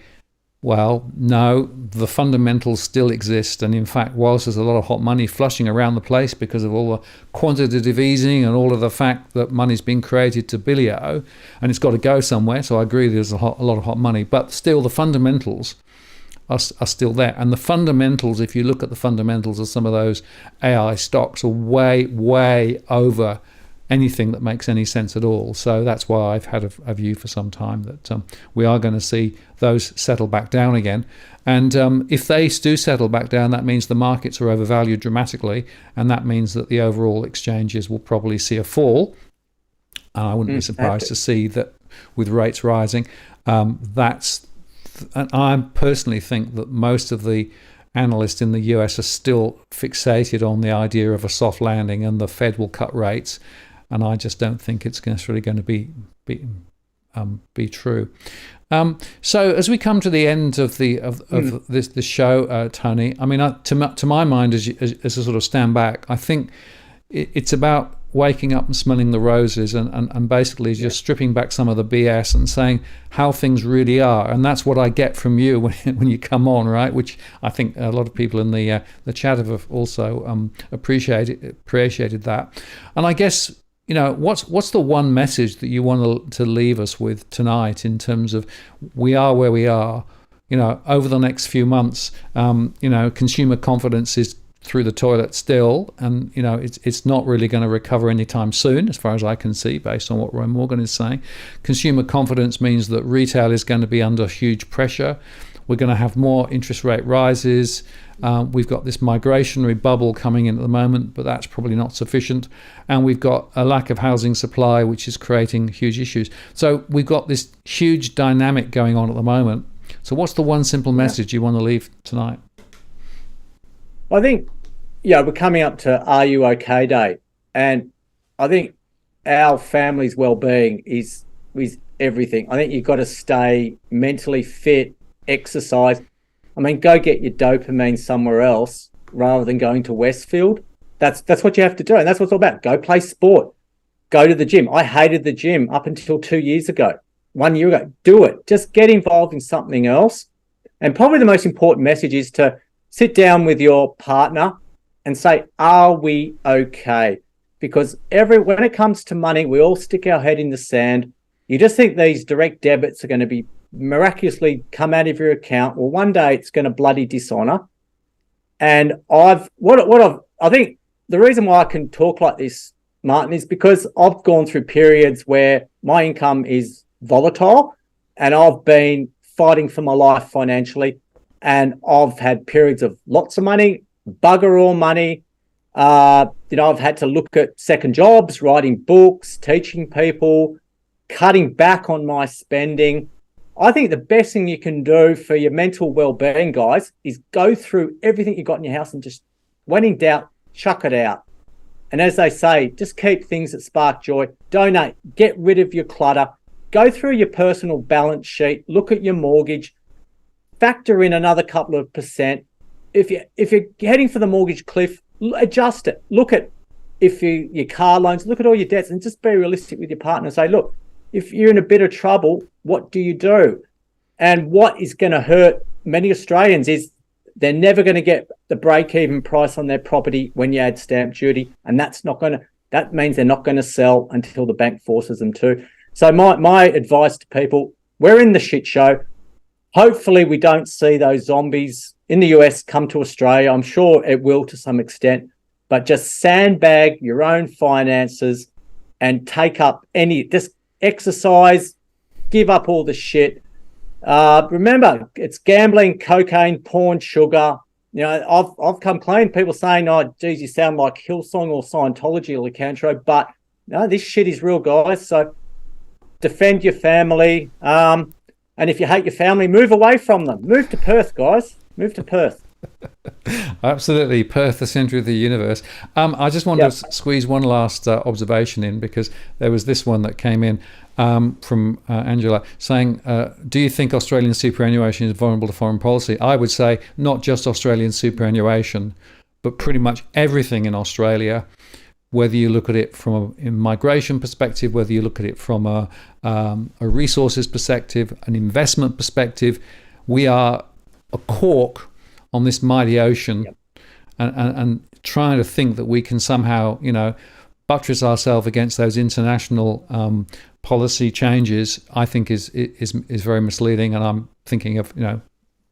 well, no, the fundamentals still exist. And in fact, whilst there's a lot of hot money flushing around the place because of all the quantitative easing and all of the fact that money's been created to billio, and it's got to go somewhere. So I agree there's a lot of hot money, but still the fundamentals are still there. And the fundamentals, if you look at the fundamentals of some of those AI stocks, are way, way over anything that makes any sense at all. So that's why I've had a view for some time that we are going to see those settle back down again. And if they do settle back down, that means the markets are overvalued dramatically, and that means that the overall exchanges will probably see a fall. And I wouldn't be surprised to see that with rates rising. And I personally think that most of the analysts in the US are still fixated on the idea of a soft landing and the Fed will cut rates. And I just don't think it's necessarily going to be true. So as we come to the end of this show, Tony, I mean, to my mind, as I sort of stand back, I think it's about waking up and smelling the roses and basically just stripping back some of the BS and saying how things really are. And that's what I get from you when you come on, right? Which I think a lot of people in the chat have also appreciated that. And I guess, what's the one message that you want to leave us with tonight in terms of we are where we are, over the next few months, consumer confidence is through the toilet still, and it's not really going to recover anytime soon, as far as I can see, based on what Roy Morgan is saying. Consumer confidence means that retail is going to be under huge pressure. We're going to have more interest rate rises. We've got this migrationary bubble coming in at the moment, but that's probably not sufficient. And we've got a lack of housing supply, which is creating huge issues. So we've got this huge dynamic going on at the moment. So what's the one simple message you want to leave tonight? I think, we're coming up to Are You OK Day. And I think our family's well-being is everything. I think you've got to stay mentally fit, exercise. I mean, go get your dopamine somewhere else rather than going to Westfield. That's what you have to do. And that's what it's all about. Go play sport. Go to the gym. I hated the gym up until 2 years ago. 1 year ago. Do it. Just get involved in something else. And probably the most important message is to sit down with your partner and say, are we okay? Because when it comes to money, we all stick our head in the sand. You just think these direct debits are going to be miraculously come out of your account. Well, one day it's going to bloody dishonor. And I think the reason why I can talk like this, Martin, is because I've gone through periods where my income is volatile and I've been fighting for my life financially. And I've had periods of lots of money, bugger all money. I've had to look at second jobs, writing books, teaching people, cutting back on my spending. I think the best thing you can do for your mental well-being, guys, is go through everything you've got in your house and just, when in doubt, chuck it out. And as they say, just keep things that spark joy. Donate. Get rid of your clutter. Go through your personal balance sheet. Look at your mortgage. Factor in another couple of percent. If you're heading for the mortgage cliff, adjust it. Look at your car loans. Look at all your debts and just be realistic with your partner and say, look, if you're in a bit of trouble, what do you do? And what is going to hurt many Australians is they're never going to get the break-even price on their property when you add stamp duty, and that means they're not going to sell until the bank forces them to. So my advice to people, we're in the shit show. Hopefully we don't see those zombies in the US come to Australia. I'm sure it will to some extent, but just sandbag your own finances and take up just exercise, give up all the shit. Remember, it's gambling, cocaine, porn, sugar. I've come clean. People saying, "Oh, geez, you sound like Hillsong or Scientology, Locantro," but no, this shit is real, guys. So defend your family. And if you hate your family, move away from them. Move to Perth, guys. Move to Perth. Absolutely. Perth, the centre of the universe. I just wanted to squeeze one last observation in, because there was this one that came in. from Angela saying, do you think Australian superannuation is vulnerable to foreign policy? I would say not just Australian superannuation, but pretty much everything in Australia, whether you look at it from a migration perspective, whether you look at it from a resources perspective, an investment perspective. We are a cork on this mighty ocean. Yep. And trying to think that we can somehow, buttress ourselves against those international policy changes, I think is very misleading. And I'm thinking of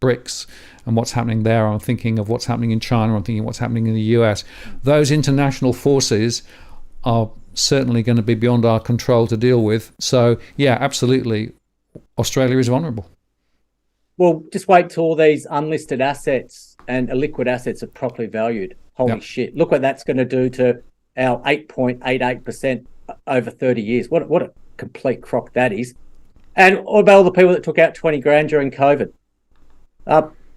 BRICS and what's happening there. I'm thinking of what's happening in China. I'm thinking of what's happening in the US. Those international forces are certainly going to be beyond our control to deal with. So yeah, absolutely, Australia is vulnerable. Well, just wait till all these unlisted assets and illiquid assets are properly valued. Holy shit. Look what that's going to do to our 8.88% over 30 years. What a complete crock that is. And what about all the people that took out 20 grand during COVID?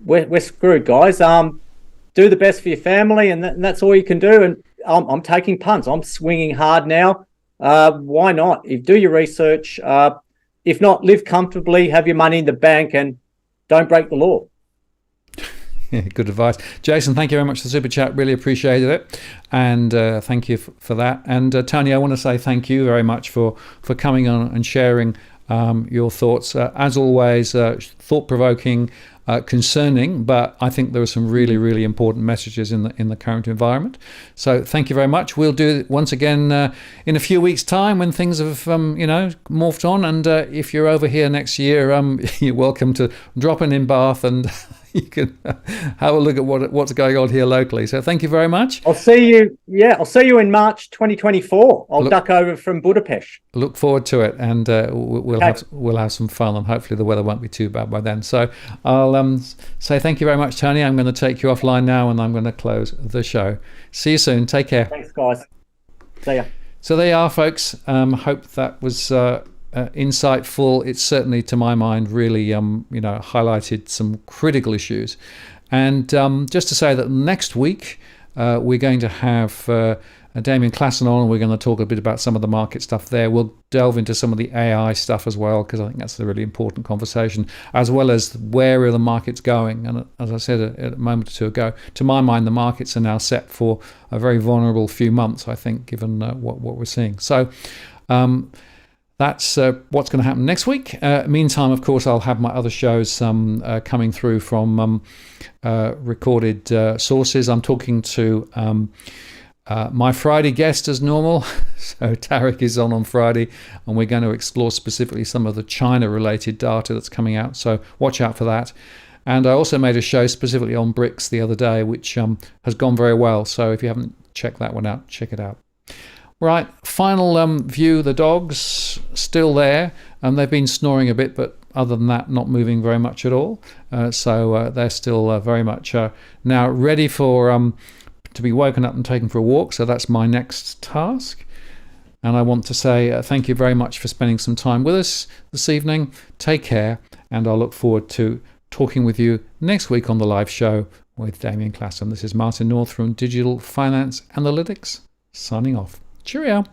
We're screwed, guys. Do the best for your family, and that's all you can do. And I'm taking punts. I'm swinging hard now. Why not? Do your research. If not, live comfortably, have your money in the bank, and don't break the law. Yeah, good advice. Jason, thank you very much for the super chat. Really appreciated it. And thank you for that. And Tony, I want to say thank you very much for coming on and sharing your thoughts. As always, thought-provoking, concerning, but I think there are some really, really important messages in the current environment. So thank you very much. We'll do it once again in a few weeks' time when things have morphed on. And if you're over here next year, you're welcome to drop in Bath and you can have a look at what's going on here locally. So thank you very much. I'll see you. Yeah, I'll see you in March 2024. I'll duck over from Budapest. Look forward to it, and we'll have some fun, and hopefully the weather won't be too bad by then. So I'll say thank you very much, Tony. I'm going to take you offline now, and I'm going to close the show. See you soon. Take care. Thanks, guys. See ya. So there you are, folks. Hope that was insightful. It's certainly, to my mind, really highlighted some critical issues. And just to say that next week we're going to have Damien Klassen on, and we're going to talk a bit about some of the market stuff there. We'll delve into some of the AI stuff as well, because I think that's a really important conversation, as well as where are the markets going. And as I said a moment or two ago, to my mind, the markets are now set for a very vulnerable few months, I think, given what we're seeing. So that's what's going to happen next week. Meantime, of course, I'll have my other shows coming through from recorded sources. I'm talking to my Friday guest as normal. So Tarek is on Friday, and we're going to explore specifically some of the China-related data that's coming out. So watch out for that. And I also made a show specifically on BRICS the other day, which has gone very well. So if you haven't checked that one out, check it out. Right, final view, the dogs still there, and they've been snoring a bit, but other than that, not moving very much at all. So they're still very much now ready for to be woken up and taken for a walk. So that's my next task. And I want to say thank you very much for spending some time with us this evening. Take care, and I'll look forward to talking with you next week on the live show with Damien Klassen. This is Martin North from Digital Finance Analytics, signing off. Cheerio.